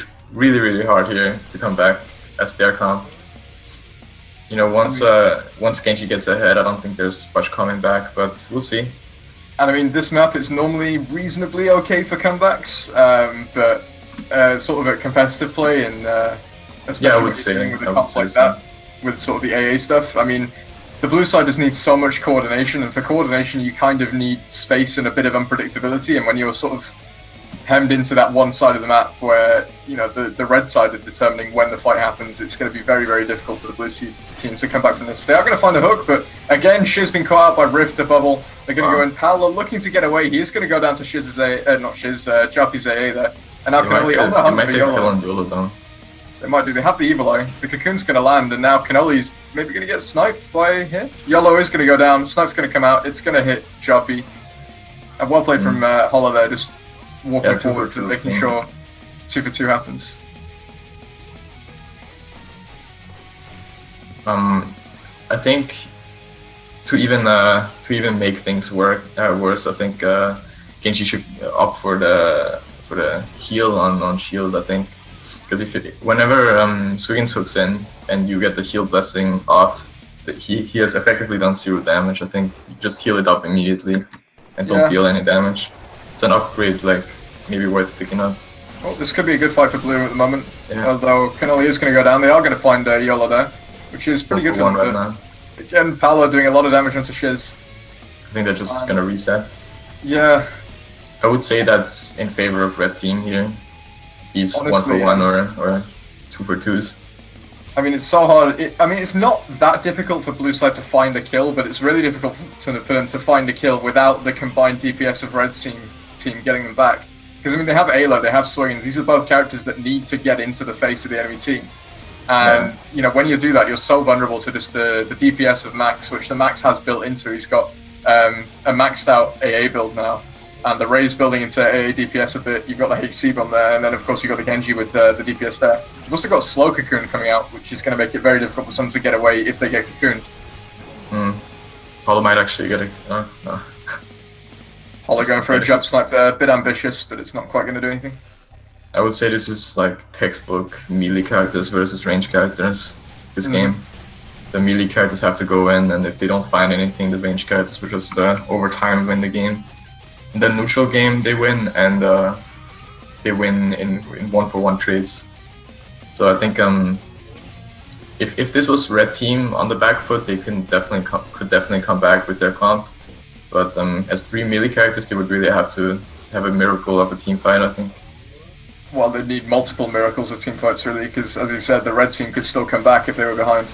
hard here to come back as their comp. You know, once Genji gets ahead, I don't think there's much coming back, but we'll see. And I mean, this map is normally reasonably okay for comebacks, but sort of at competitive play, and especially I would say, dealing with a comp like that, with sort of the AA stuff. I mean, the blue side just needs so much coordination, and for coordination, you kind of need space and a bit of unpredictability. And when you're sort of hemmed into that one side of the map where, you know, the red side is determining when the fight happens, it's going to be very difficult for the blue team to come back from this. They are going to find a hook, but again, Shiz been caught out by Rift, the bubble. They're going to go in. Paolo looking to get away. He is going to go down to Shiz's Joppy's AA there. And now Cannoli on the hunt for YOLO. They might do. They have the Evil Eye. The Cocoon's going to land, and now Cannoli's maybe going to get sniped by here. YOLO is going to go down. Snipe's going to come out. It's going to hit Joppy. And well played from Holla there, just walking forward to making sure 2 for 2 happens. I think to even make things worse, I think Genji should opt for the heal on shield. I think because whenever Swiggins hooks in and you get the heal blessing off, he has effectively done 0 damage. I think you just heal it up immediately and don't deal any damage. It's an upgrade, like maybe worth picking up. Well, this could be a good fight for blue at the moment. Yeah. Although Cannoli is going to go down, they are going to find YOLO there, which is pretty good for them. Right now. Again, Paolo doing a lot of damage onto Shiz. I think they're just going to reset. Yeah. I would say that's in favor of red team here. These honestly, 1 for 1 or 2 for 2s. I mean, it's so hard. I mean, it's not that difficult for blue side to find a kill, but it's really difficult for them to find a kill without the combined DPS of red team getting them back. Because, I mean, they have Ayla, they have Swiggins. These are both characters that need to get into the face of the enemy team. And, you know, when you do that, you're so vulnerable to just the DPS of Max, which the Max has built into. He's got a maxed out AA build now. and the Ray's building into AA DPS a bit. You've got the HC bomb there, and then of course you've got the Genji with the DPS there. You've also got Slow Cocoon coming out, which is going to make it very difficult for someone to get away if they get cocooned. Hollow might actually get a... no. Hollow going for a jump snipe there, a bit ambitious, but it's not quite going to do anything. I would say this is like textbook melee characters versus range characters, this game. The melee characters have to go in, and if they don't find anything, the range characters will just over time win the game. In the neutral game, they win, and they win in 1-for-1 trades. So I think if this was red team on the back foot, they could definitely come back with their comp. But as 3 melee characters, they would really have to have a miracle of a team fight, I think. Well, they need multiple miracles of team fights, really, because as you said, the red team could still come back if they were behind.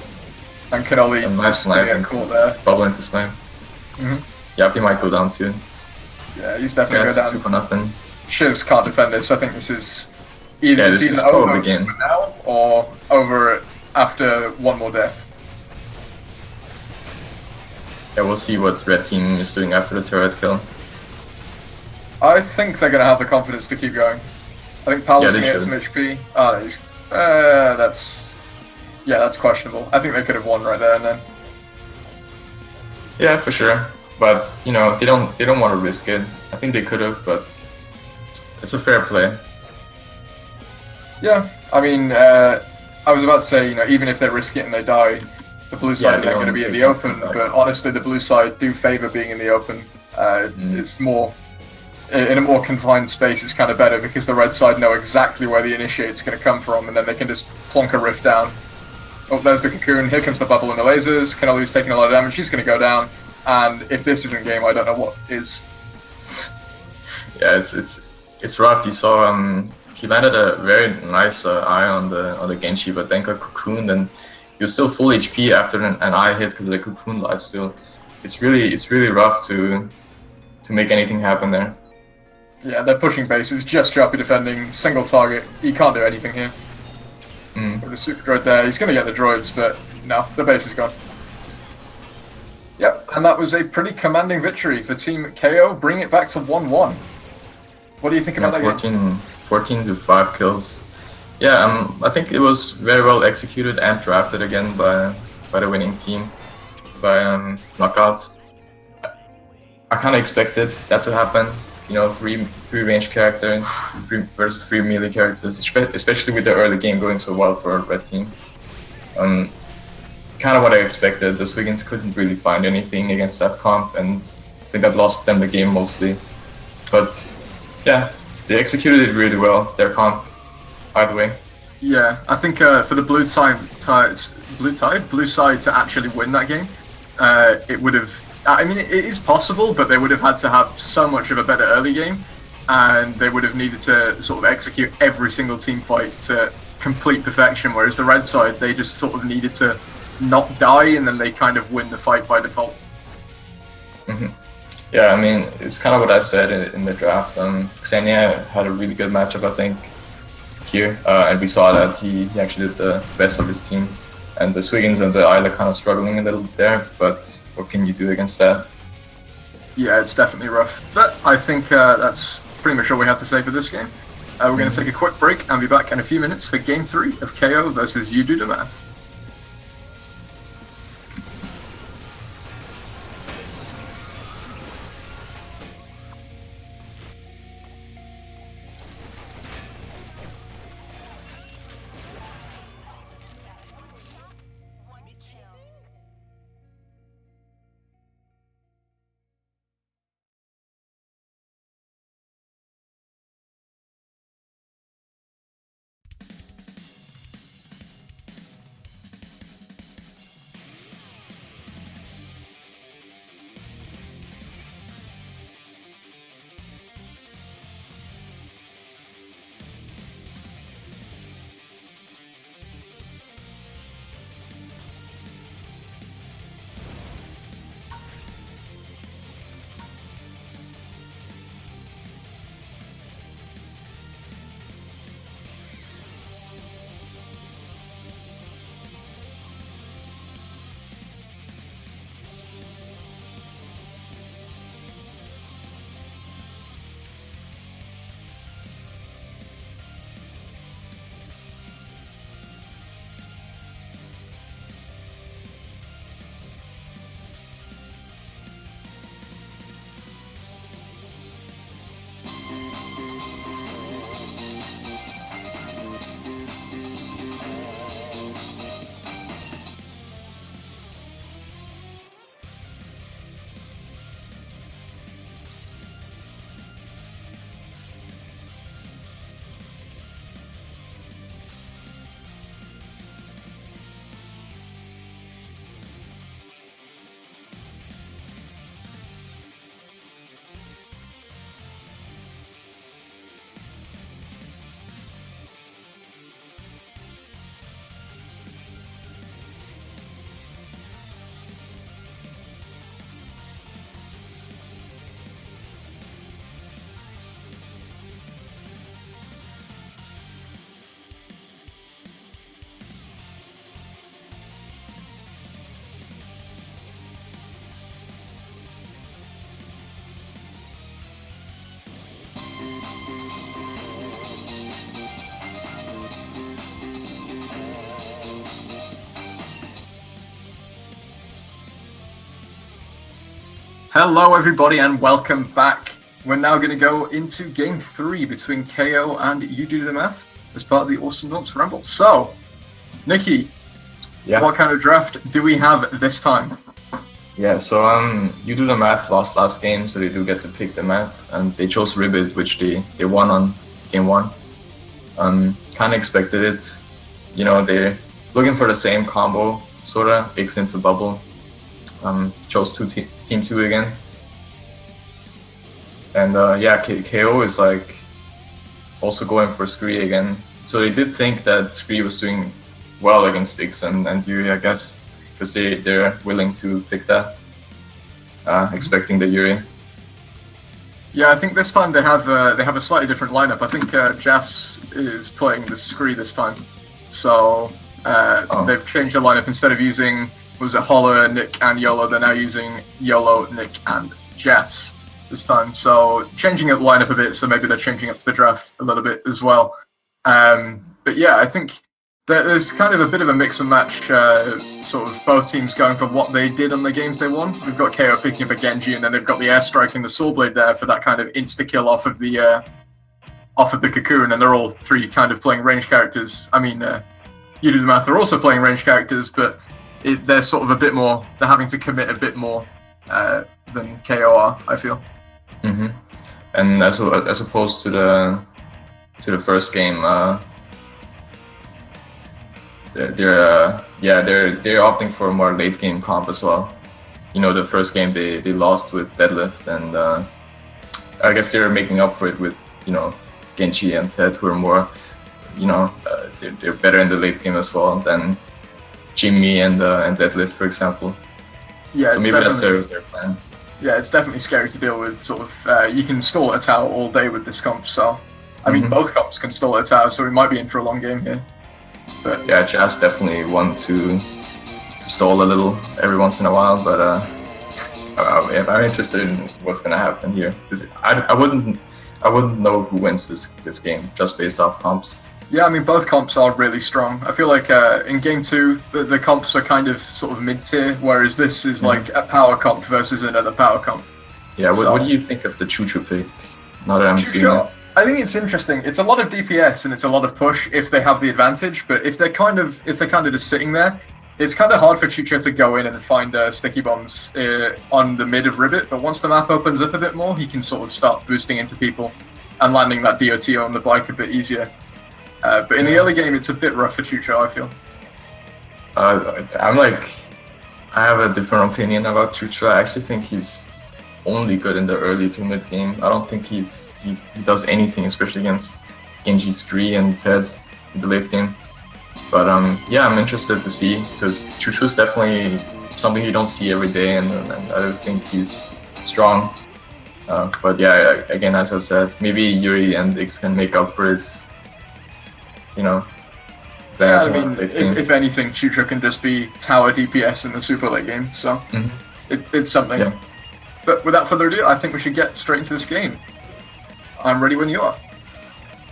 And can only nice snipe get caught there. Bubble into snipe. Yep, he might go down too. Yeah, he's definitely go down. 2 for nothing. Shiz can't defend this. I think this is either this is over the game now or over after one more death. Yeah, we'll see what red team is doing after the turret kill. I think they're gonna have the confidence to keep going. I think Paolo's gonna get some HP. That's questionable. I think they could have won right there and then. Yeah, for sure. But you know, they don't want to risk it. I think they could have, but it's a fair play. Yeah, I mean, I was about to say, you know, even if they risk it and they die, the blue side are going to be in the open. But honestly, the blue side do favor being in the open. It's more in a more confined space. It's kind of better because the red side know exactly where the initiate's going to come from, and then they can just plonk a rift down. Oh, there's the cocoon. Here comes the bubble and the lasers. Cannoli's taking a lot of damage. She's going to go down. And if this isn't game, I don't know what is. Yeah, it's rough. You saw he landed a very nice eye on the Genji, but then got cocooned, and he was still full HP after an eye hit because of the cocoon lifesteal. It's really rough to make anything happen there. Yeah, they're pushing bases. Just Choppy defending single target. He can't do anything here. With the super droid there, he's going to get the droids, but no, the base is gone. Yep, and that was a pretty commanding victory for Team KO, bringing it back to 1-1. What do you think about that game? 14 to 5 kills. Yeah, I think it was very well executed and drafted again by the winning team, by Knockout. I kind of expected that to happen. You know, three range characters versus 3 melee characters, especially with the early game going so well for a red team. Kind of what I expected. The Swiggins couldn't really find anything against that comp, and I think that lost them the game mostly. But yeah, they executed it really well, their comp, either way. Yeah, I think for the blue side to actually win that game, it would have. I mean, it is possible, but they would have had to have so much of a better early game, and they would have needed to sort of execute every single team fight to complete perfection. Whereas the red side, they just sort of needed to not die, and then they kind of win the fight by default. Yeah, I mean, it's kind of what I said in the draft. Xenia had a really good matchup, I think, here, and we saw that he actually did the best of his team. And the Swiggins and the Isla kind of struggling a little bit there, but what can you do against that? Yeah, it's definitely rough. But I think that's pretty much all we have to say for this game. We're going to take a quick break and be back in a few minutes for Game 3 of KO versus YOUDODAMATH. Hello, everybody, and welcome back. We're now going to go into Game 3 between KO and YOUDODAMATH as part of the Awesomenauts Rumble. So, Nikki, what kind of draft do we have this time? Yeah, so YOUDODAMATH lost last game, so they do get to pick the map, and they chose Ribbit, which they won on game 1. Kind of expected it. You know, they're looking for the same combo, sorta, X into bubble. Chose Team 2 again. And yeah, KO is like also going for Scree again. So they did think that Scree was doing well against X and Yuri, I guess, because they're willing to pick that, expecting the Yuri. Yeah, I think this time they have a slightly different lineup. I think Jas is playing the Scree this time, so they've changed the lineup. Instead of using Holler, Nick, and YOLO, they're now using YOLO, Nick, and Jas this time. So changing up the lineup a bit, so maybe they're changing up the draft a little bit as well. But yeah, I think there's kind of a bit of a mix and match, sort of both teams going for what they did on the games they won. We've got KO picking up a Genji, and then they've got the Airstrike and the Soul Blade there for that kind of insta-kill off of the Cocoon, and they're all three kind of playing range characters. I mean, YOUDODAMATH are also playing range characters, but they're sort of a bit more, they're having to commit a bit more than KO are, I feel. And as opposed to the first game, they're opting for a more late game comp as well. You know, the first game they lost with Deadlift, and I guess they're making up for it with, you know, Genji and Ted, who are more, you know, they're better in the late game as well than Jimmy and Deadlift, for example. Yeah, so maybe that's their plan. Yeah, it's definitely scary to deal with. Sort of, you can stall a tower all day with this comp. So, I mean, both comps can stall a tower, so we might be in for a long game here. But yeah, Jas definitely want to stall a little every once in a while, but I'm interested in what's gonna happen here, because I wouldn't know who wins this game just based off comps. Yeah, I mean, both comps are really strong. I feel like in Game 2, the comps are kind of sort of mid-tier, whereas this is like a power comp versus another power comp. Yeah, what do you think of the Chuchu pick, now that I'm seeing it? I think it's interesting. It's a lot of DPS and it's a lot of push if they have the advantage, but if they're kind of just sitting there, it's kind of hard for Chucho to go in and find sticky bombs on the mid of Ribbit, but once the map opens up a bit more, he can sort of start boosting into people and landing that DOT on the bike a bit easier. But in the early game, it's a bit rough for Chucho, I feel. I have a different opinion about Chucho. I actually think he's only good in the early to mid game. I don't think he does anything, especially against Genji, Scree, and Ted in the late game. But yeah, I'm interested to see, because Chucho is definitely something you don't see every day, and I don't think he's strong. But yeah, again, as I said, maybe Yuri and X can make up for his, you know, yeah, I mean, if anything, Chucho can just be tower DPS in the super late game, so it's something. Yeah. But without further ado, I think we should get straight into this game. I'm ready when you are.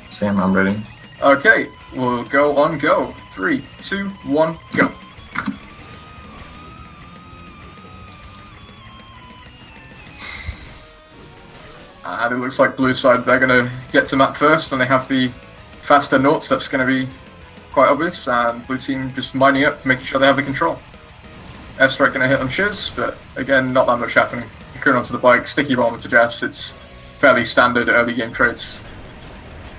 Sam, I'm ready. Okay, we'll go on go. 3, 2, 1, go. And it looks like blue side, they're going to get to map first, and they have the faster noughts. That's going to be quite obvious, and blue team just mining up, making sure they have the control. Airstrike going to hit on Shiz, but again, not that much happening. Going onto the bike, sticky bomb to Jas. It's fairly standard early game trades.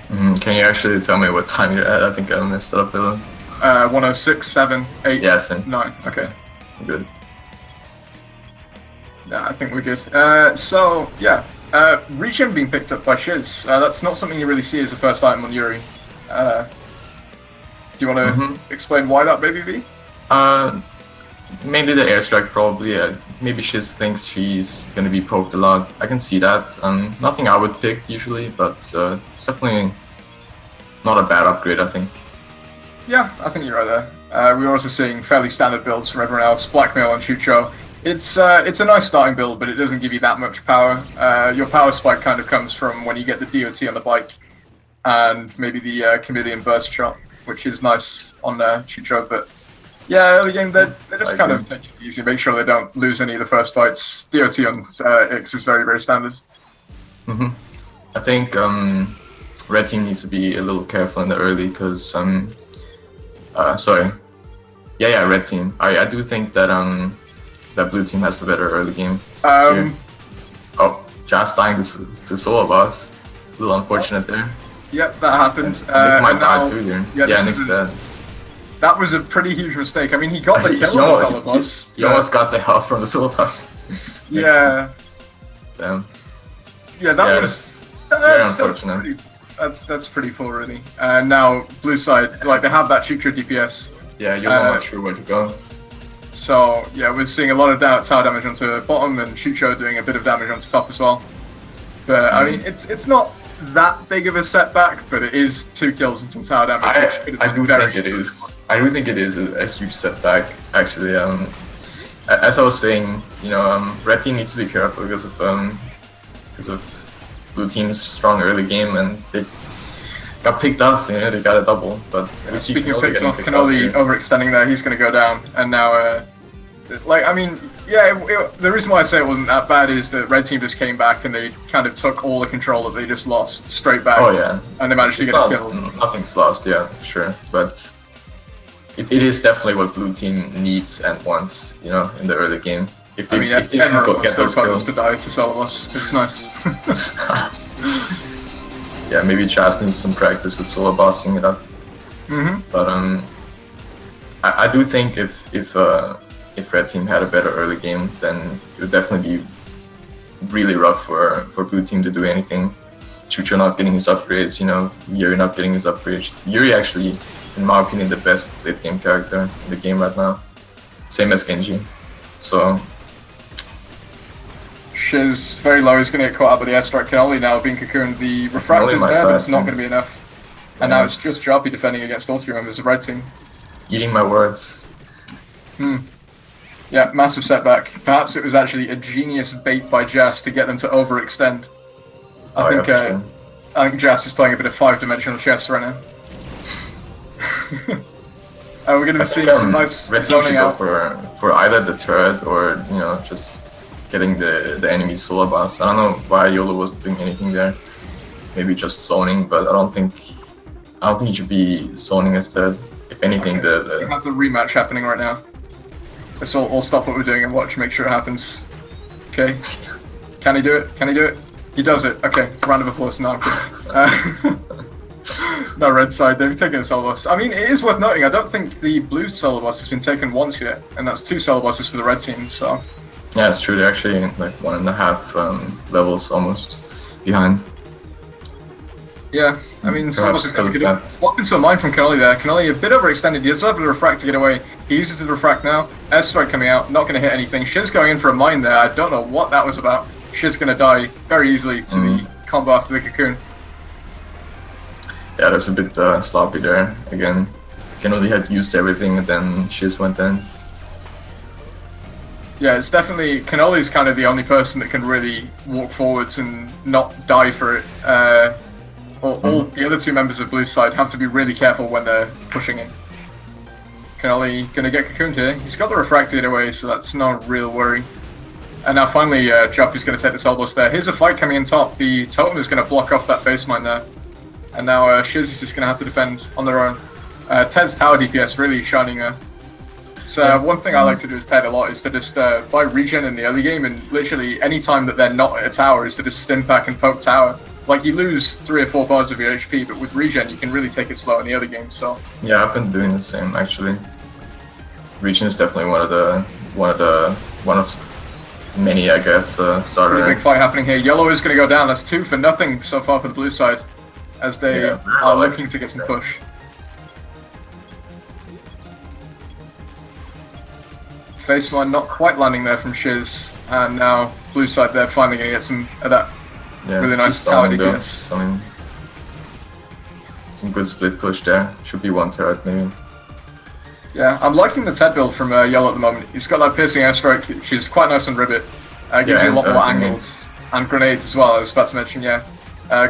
Can you actually tell me what time you're at? I think I messed it up a little. 106, 7, 8, yeah, same. 9. Okay. Good. Yeah, I think we're good. So, yeah. Regen being picked up by Shiz. That's not something you really see as a first item on Yuri. Do you want to explain why that, Baby V? Mainly the airstrike, probably. Maybe Shiz thinks she's going to be poked a lot. I can see that. Nothing I would pick usually, but it's definitely not a bad upgrade, I think. Yeah, I think you're right there. We're also seeing fairly standard builds from everyone else. Blackmail on Chucho. It's a nice starting build, but it doesn't give you that much power. Your power spike kind of comes from when you get the DOT on the bike, and maybe the Chameleon burst shot, which is nice on Chucho, but Yeah, early game, they're just I kind agree. of taking it easy, make sure they don't lose any of the first fights. DOT on X is very, very standard. I think red team needs to be a little careful in the early because sorry, yeah, red team. I do think that that blue team has the better early game. Here. Oh, just dying to solo boss. A little unfortunate there. Yep, that happened. Nick might die too here. Yeah, Yeah, Nick's dead. That was a pretty huge mistake. I mean, he got the kill on the solo boss. He almost got the health from the solo boss. Yeah. Damn. Yeah, that was very unfortunate. That's pretty poor, really. And now blue side, like they have that Chucho DPS. Yeah, you're not sure where to go. So yeah, we're seeing a lot of tower damage onto bottom, and Chucho doing a bit of damage onto top as well. But I mean, it's not that big of a setback, but it is 2 kills and some tower damage. I do think it is. I do think it is a huge setback. Actually, as I was saying, you know, red team needs to be careful because of blue team's strong early game, and they got picked off. You know, they got a double. But speaking of picked off, Canoli overextending there. He's going to go down, and now, like, I mean, yeah, the reason why I say it wasn't that bad is that red team just came back and they kind of took all the control that they just lost straight back. Oh yeah, and they managed to get a kill. Nothing's lost, yeah, for sure. But it is definitely what blue team needs and wants, you know, in the early game. If they get those kills to die to solo us, it's nice. Yeah, maybe Chas needs some practice with solo bossing it up. But I do think if red team had a better early game, then it would definitely be really rough for blue team to do anything. Chucho not getting his upgrades, you know, Yuri not getting his upgrades. Yuri actually, in my opinion, the best late game character in the game right now. Same as Genji. So Shiz very low, he's going to get caught up with the airstrike. Canoli now being cocooned. The refractor's there, but it's not going to be enough. And now it's just Joppy defending against all 3 members of red team. Eating my words. Yeah, massive setback. Perhaps it was actually a genius bait by Jas to get them to overextend. I think Jas is playing a bit of 5-dimensional chess right now. We're going to be seeing some nice zoning out. For either the turret or, you know, just getting the enemy solo boss. I don't know why YOLO wasn't doing anything there. Maybe just zoning, but I don't think he should be zoning instead. If anything, we have the rematch happening right now. Let's all stop what we're doing and watch, make sure it happens. Okay. Can he do it? Can he do it? He does it. Okay. Round of applause. No, no, red side. They've taken a solo boss. I mean, it is worth noting. I don't think the blue solo boss has been taken once yet, and that's 2 solo bosses for the red team. So. Yeah, it's true. They're actually like 1.5 levels almost behind. Yeah, I mean, solo boss is kind of good. Walked into a mine from Canoli there. Canoli a bit overextended. He does have the refract to get away. He uses the refract now. Airstrike coming out, not going to hit anything. Shiz going in for a mine there. I don't know what that was about. Shiz going to die very easily to the combo after the cocoon. Yeah, that's a bit sloppy there. Again, Canoli had used everything and then Shiz went in. Yeah, it's definitely, Canoli's kind of the only person that can really walk forwards and not die for it. All the other 2 members of blue side have to be really careful when they're pushing in. Canoli gonna get cocooned here. He's got the refract to get away, so that's no real worry. And now finally, Joppy's gonna take the solo boss there. Here's a fight coming in top. The totem is gonna block off that face mine there. And now Shiz is just gonna have to defend on their own. Ted's tower DPS really shining there. So one thing I like to do as Ted a lot is to just buy regen in the early game, and literally any time that they're not at a tower is to just stim pack and poke tower. Like, you lose 3 or 4 bars of your HP, but with regen you can really take it slow in the other game. So yeah, I've been doing the same actually. Regen is definitely one of many, I guess, starter. Pretty big fight happening here. Yellow is going to go down. That's 2 for nothing so far for the blue side, as they are looking to get some push. Face mine not quite landing there from Shiz, and now blue side there finally going to get some of that really nice tower DPS. I mean, some good split push there. Should be 1 turret maybe. Yeah, I'm liking the Ted build from Yellow at the moment. He's got that piercing airstrike, which is quite nice on Ribbit. Gives you a lot more angles. And grenades as well, I was about to mention, yeah.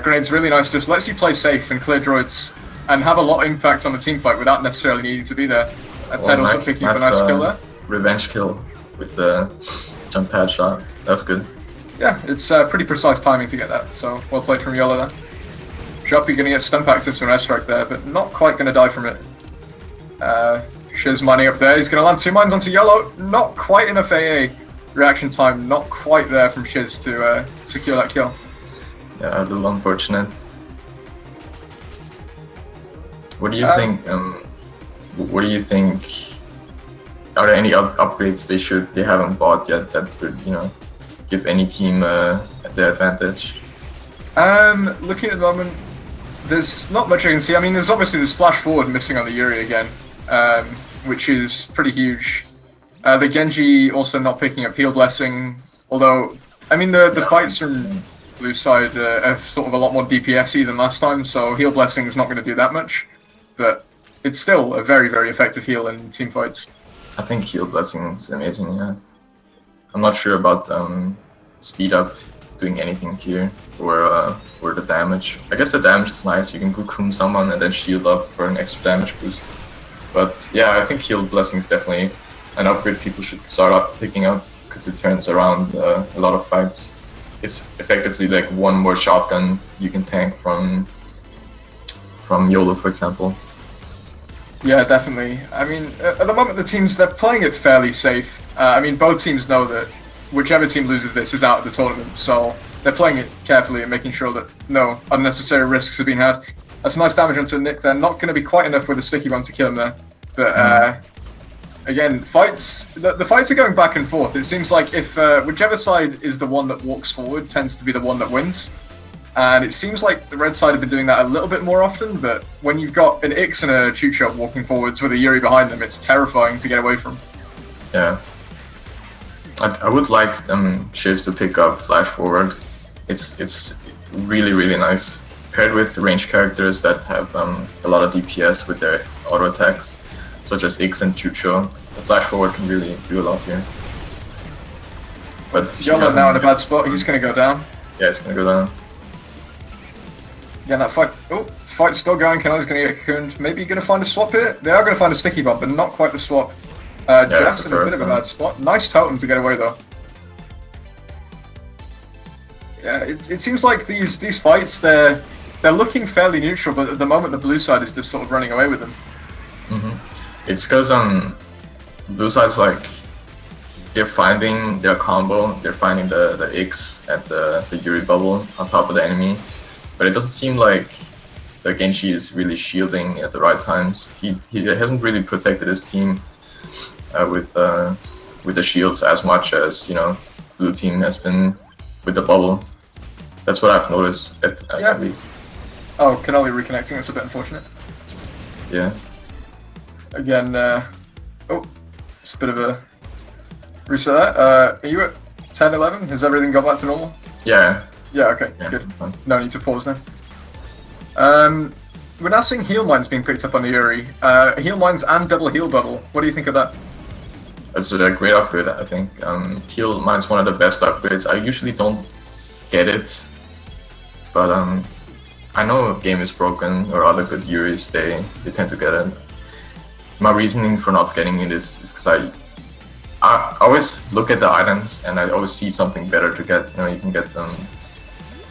Grenades really nice, just lets you play safe and clear droids and have a lot of impact on the team fight without necessarily needing to be there. Ted also picking up a nice kill there. Revenge kill with the jump pad shot. That was good. Yeah, it's pretty precise timing to get that, so well played from Yolo there. Joppy gonna get stun packed into an airstrike there, but not quite gonna die from it. Shiz mining up there, he's gonna land 2 mines onto Yellow, not quite enough AA. Reaction time not quite there from Shiz to secure that kill. Yeah, a little unfortunate. What do you think? What do you think? Are there any upgrades they haven't bought yet that would, you know, give any team the advantage? Looking at the moment, there's not much I can see. I mean, there's obviously this flash forward missing on the Yuri again, which is pretty huge. The Genji also not picking up Heal Blessing, although, I mean, the fights from blue side are sort of a lot more DPS-y than last time, so Heal Blessing is not going to do that much, but it's still a very, very effective heal in team fights. I think Heal Blessing is amazing, yeah. I'm not sure about speed up doing anything here, or the damage. I guess the damage is nice, you can cocoon someone and then shield up for an extra damage boost. But yeah, I think Heal Blessing is definitely an upgrade people should start picking up, because it turns around a lot of fights. It's effectively like one more shotgun you can tank from YOLO, for example. Yeah, definitely. I mean, at the moment the teams, they're playing it fairly safe. I mean, both teams know that whichever team loses this is out of the tournament, so they're playing it carefully and making sure that no unnecessary risks are being had. That's nice damage onto Nick there. Not going to be quite enough with a sticky one to kill him there. But again, fights. The fights are going back and forth. It seems like if whichever side is the one that walks forward tends to be the one that wins. And it seems like the red side have been doing that a little bit more often, but when you've got an Ix and a Chuchop walking forwards with a Yuri behind them, it's terrifying to get away from. Yeah. I would like Shiz to pick up Flash Forward. It's really, really nice. Paired with ranged characters that have a lot of DPS with their auto attacks, such as Ix and Chucho, the Flash Forward can really do a lot here. But Yolo's now in a bad spot, he's going to go down. Yeah, it's going to go down. Yeah, that fight. Oh, fight's still going. Canelli's going to get cocooned. Maybe going to find a swap here. They are going to find a sticky bomb, but not quite the swap. Jess in a bit of a bad spot. Nice totem to get away though. Yeah, it seems like these fights they're looking fairly neutral, but at the moment the blue side is just sort of running away with them. It's because blue side's like they're finding their combo. They're finding the Ix at the Yuri bubble on top of the enemy. But it doesn't seem like the Genji is really shielding at the right times. He hasn't really protected his team with the shields as much as, you know, blue team has been with the bubble. That's what I've noticed at least. Oh, Canoli reconnecting. That's a bit unfortunate. Yeah. Again, oh, it's a bit of a reset there. Are you at 10, 11? Has everything gone back to normal? Yeah. Yeah, okay, Yeah, good. fine. No need to pause then. We're now seeing heal mines being picked up on the Yuri. Heal mines and double heal bubble. What do you think of that? It's a great upgrade, I think. Heal mine's one of the best upgrades. I usually don't get it, but I know if game is broken or other good Yuris, they tend to get it. My reasoning for not getting it is because I always look at the items and I always see something better to get. You know, you can get them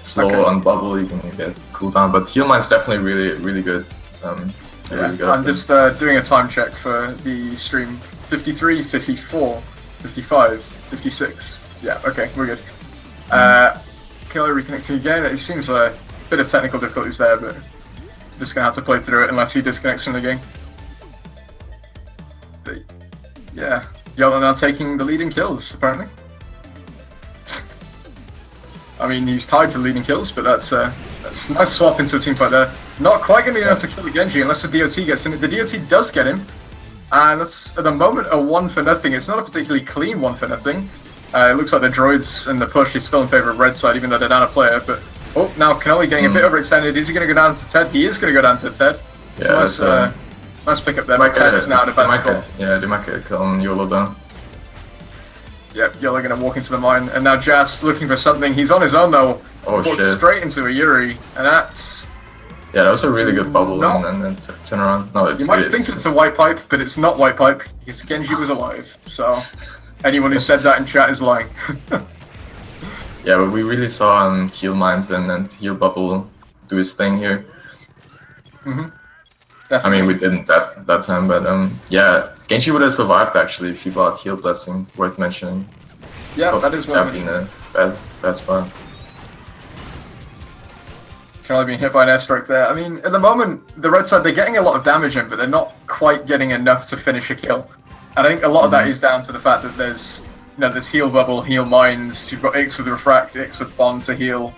slow on bubble, you can get cooldown, but heal mine's definitely really good. Really good I'm just doing a time check for the stream. 53, 54, 55, 56. Yeah, okay, we're good. Killer reconnecting again. It seems a bit of technical difficulties there, but just gonna have to play through it unless he disconnects from the game. But yeah, Yolo now taking the lead in kills, apparently. I mean, he's tied for leading kills, but that's a nice swap into a team fight there. Not quite going to be enough to kill the Genji unless the DOT gets in. The DOT does get him, and that's, at the moment, a 1-for-nothing. It's not a particularly clean 1-for-nothing. It looks like the droids and the push is still in favour of red side, even though they're down a player. But, oh, now Canoli getting a bit overextended. Is he going to go down to Ted? He is going to go down to Ted. Yeah, so nice pick up there, but Ted is now in a bad spot. Yeah, they might get on YOLO down. Yep, Yolo going to walk into the mine, and now Jas looking for something. He's on his own though. Oh Walks shit. straight into a Yuri, and that's Yeah, that was a really good bubble No. and then turn around. No, You might think it's a white pipe, but it's not white pipe because Genji was alive. So anyone who said that in chat is lying. Yeah, but we really saw Heal Mines and Heal Bubble do his thing here. I mean, we didn't that time, but yeah, Genji would have survived actually if he bought Heal Blessing, worth mentioning. Yeah, that is that one. being a bad spot. Can only been hit by an airstrike there. I mean, at the moment, the red side, they're getting a lot of damage in, but they're not quite getting enough to finish a kill. And I think a lot of that is down to the fact that there's, there's heal bubble, heal mines, you've got Ix with refract, Ix with bomb to heal,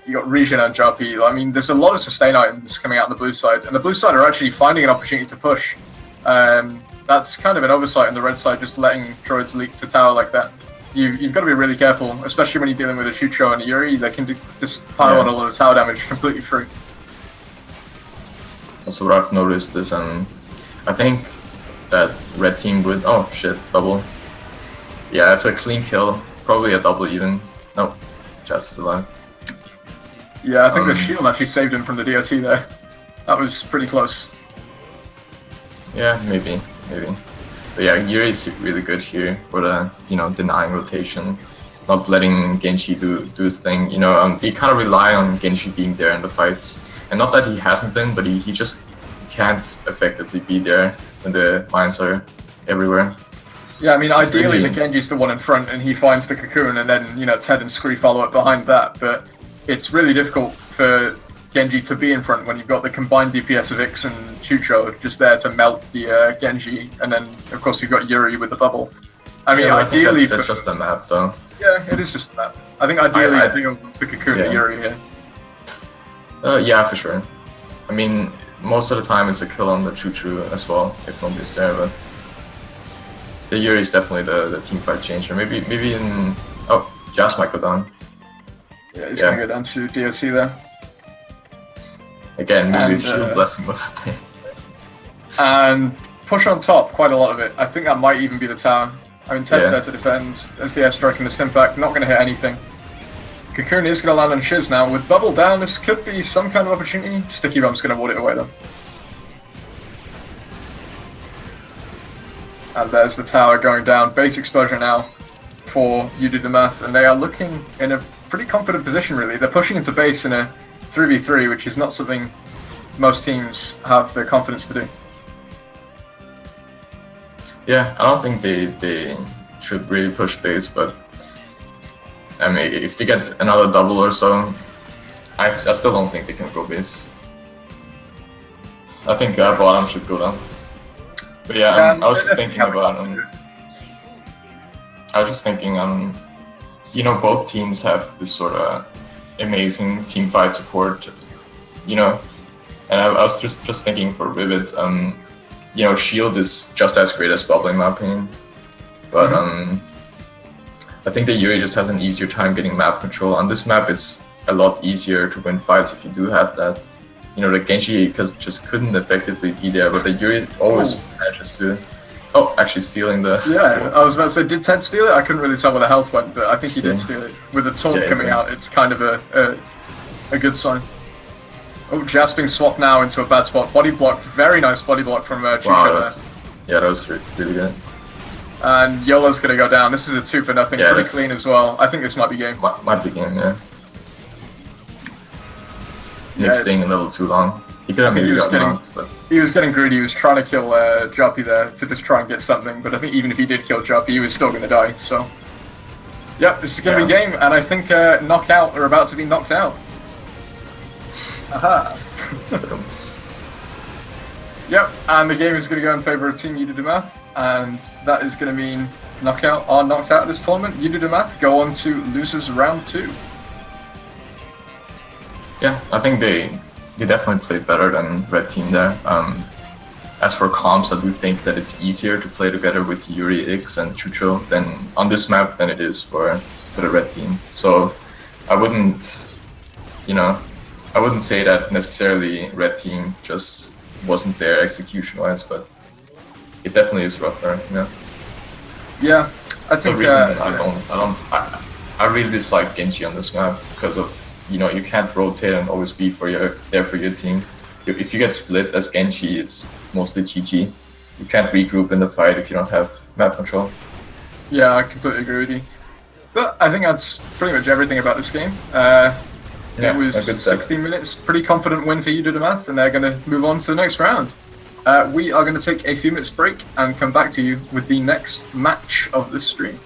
you got regen on Jumpy. I mean, there's a lot of sustain items coming out on the blue side, and the blue side are actually finding an opportunity to push. That's kind of an oversight on the red side, just letting droids leak to tower like that. You've got to be really careful, especially when you're dealing with a Chucho and a Yuri. They can just pile on a lot of tower damage completely free. Also, what I've noticed is, I think that red team would... Oh, shit, double. Yeah, it's a clean kill. Probably a double even. Nope, just alive. Yeah, I think the shield actually saved him from the DOT there. That was pretty close. Yeah, maybe. But yeah, Yuri's really good here for the, denying rotation, not letting Genji do his thing. You kind of rely on Genji being there in the fights. And not that he hasn't been, but he just can't effectively be there when the mines are everywhere. Yeah, I mean, ideally the Genji's the one in front and he finds the cocoon and then, Ted and Scree follow up behind that. But it's really difficult for Genji to be in front when you've got the combined DPS of Ix and Chucho just there to melt the Genji, and then of course you've got Yuri with the bubble. I mean, ideally that's just a map, though. Yeah, it is just a map. I think ideally I think it's the cocoon of Yuri here. Yeah, for sure. I mean, most of the time it's a kill on the Chuchu as well, if nobody's there, but the Yuri is definitely the teamfight changer. Maybe in... Oh, Jas might go down. Yeah, he's gonna go down to DOC there. Again, maybe the Shield Blessing was a thing. And push on top, quite a lot of it. I think that might even be the tower. I mean, Ted's there to defend. As the airstrike and the stim pack, not going to hit anything. Cocoon is going to land on Shiz now. With bubble down, this could be some kind of opportunity. Sticky Bomb's going to ward it away though. And there's the tower going down. Base exposure now for YOUDODAMATH, and they are looking in a pretty confident position really. They're pushing into base in a 3v3, which is not something most teams have the confidence to do. Yeah, I don't think they should really push base, but I mean, if they get another double or so, I still don't think they can go base. I think bottom should go down. But yeah, I was just thinking about both teams have this sort of amazing team fight support, and I was just thinking for Rivet, Shield is just as great as Bubble in my opinion, but I think that Yuri just has an easier time getting map control. On this map, it's a lot easier to win fights if you do have that. The Genji just couldn't effectively be there, but the Yuri always manages to... Oh, actually stealing the... Yeah, I was about to say, did Ted steal it? I couldn't really tell where the health went, but I think he did steal it. With the taunt coming out, it's kind of a good sign. Oh, Jas being swapped now into a bad spot. Body blocked, very nice body block from Chucho there. Yeah, that was really good. And YOLO's going to go down. This is a 2-0, pretty clean as well. I think this might be game. Might be game, yeah. Nick's staying a little too long. He could have maybe got knocked, but... He was getting greedy. He was trying to kill Joppy there to just try and get something, but I think even if he did kill Joppy, he was still going to die, so... Yep, this is going to be game, and I think Knockout are about to be knocked out. Aha! Yep, and the game is going to go in favor of Team YOUDODAMATH, and that is going to mean Knockout are knocked out of this tournament. YOUDODAMATH go on to losers round 2. Yeah, I think they definitely played better than Red Team there. As for comps, I do think that it's easier to play together with Yuri, Ix, and Chucho than on this map than it is for the Red Team. So I wouldn't say that necessarily Red Team just wasn't there execution-wise, but it definitely is rougher, Yeah, I think. I really dislike Genji on this map because of you can't rotate and always be there for your team. if you get split as Genji, it's mostly GG. You can't regroup in the fight if you don't have map control. Yeah, I completely agree with you. But I think that's pretty much everything about this game. It was a good set. 16 minutes, pretty confident win for YOUDODAMATH, and they're going to move on to the next round. We are going to take a few minutes break and come back to you with the next match of the stream.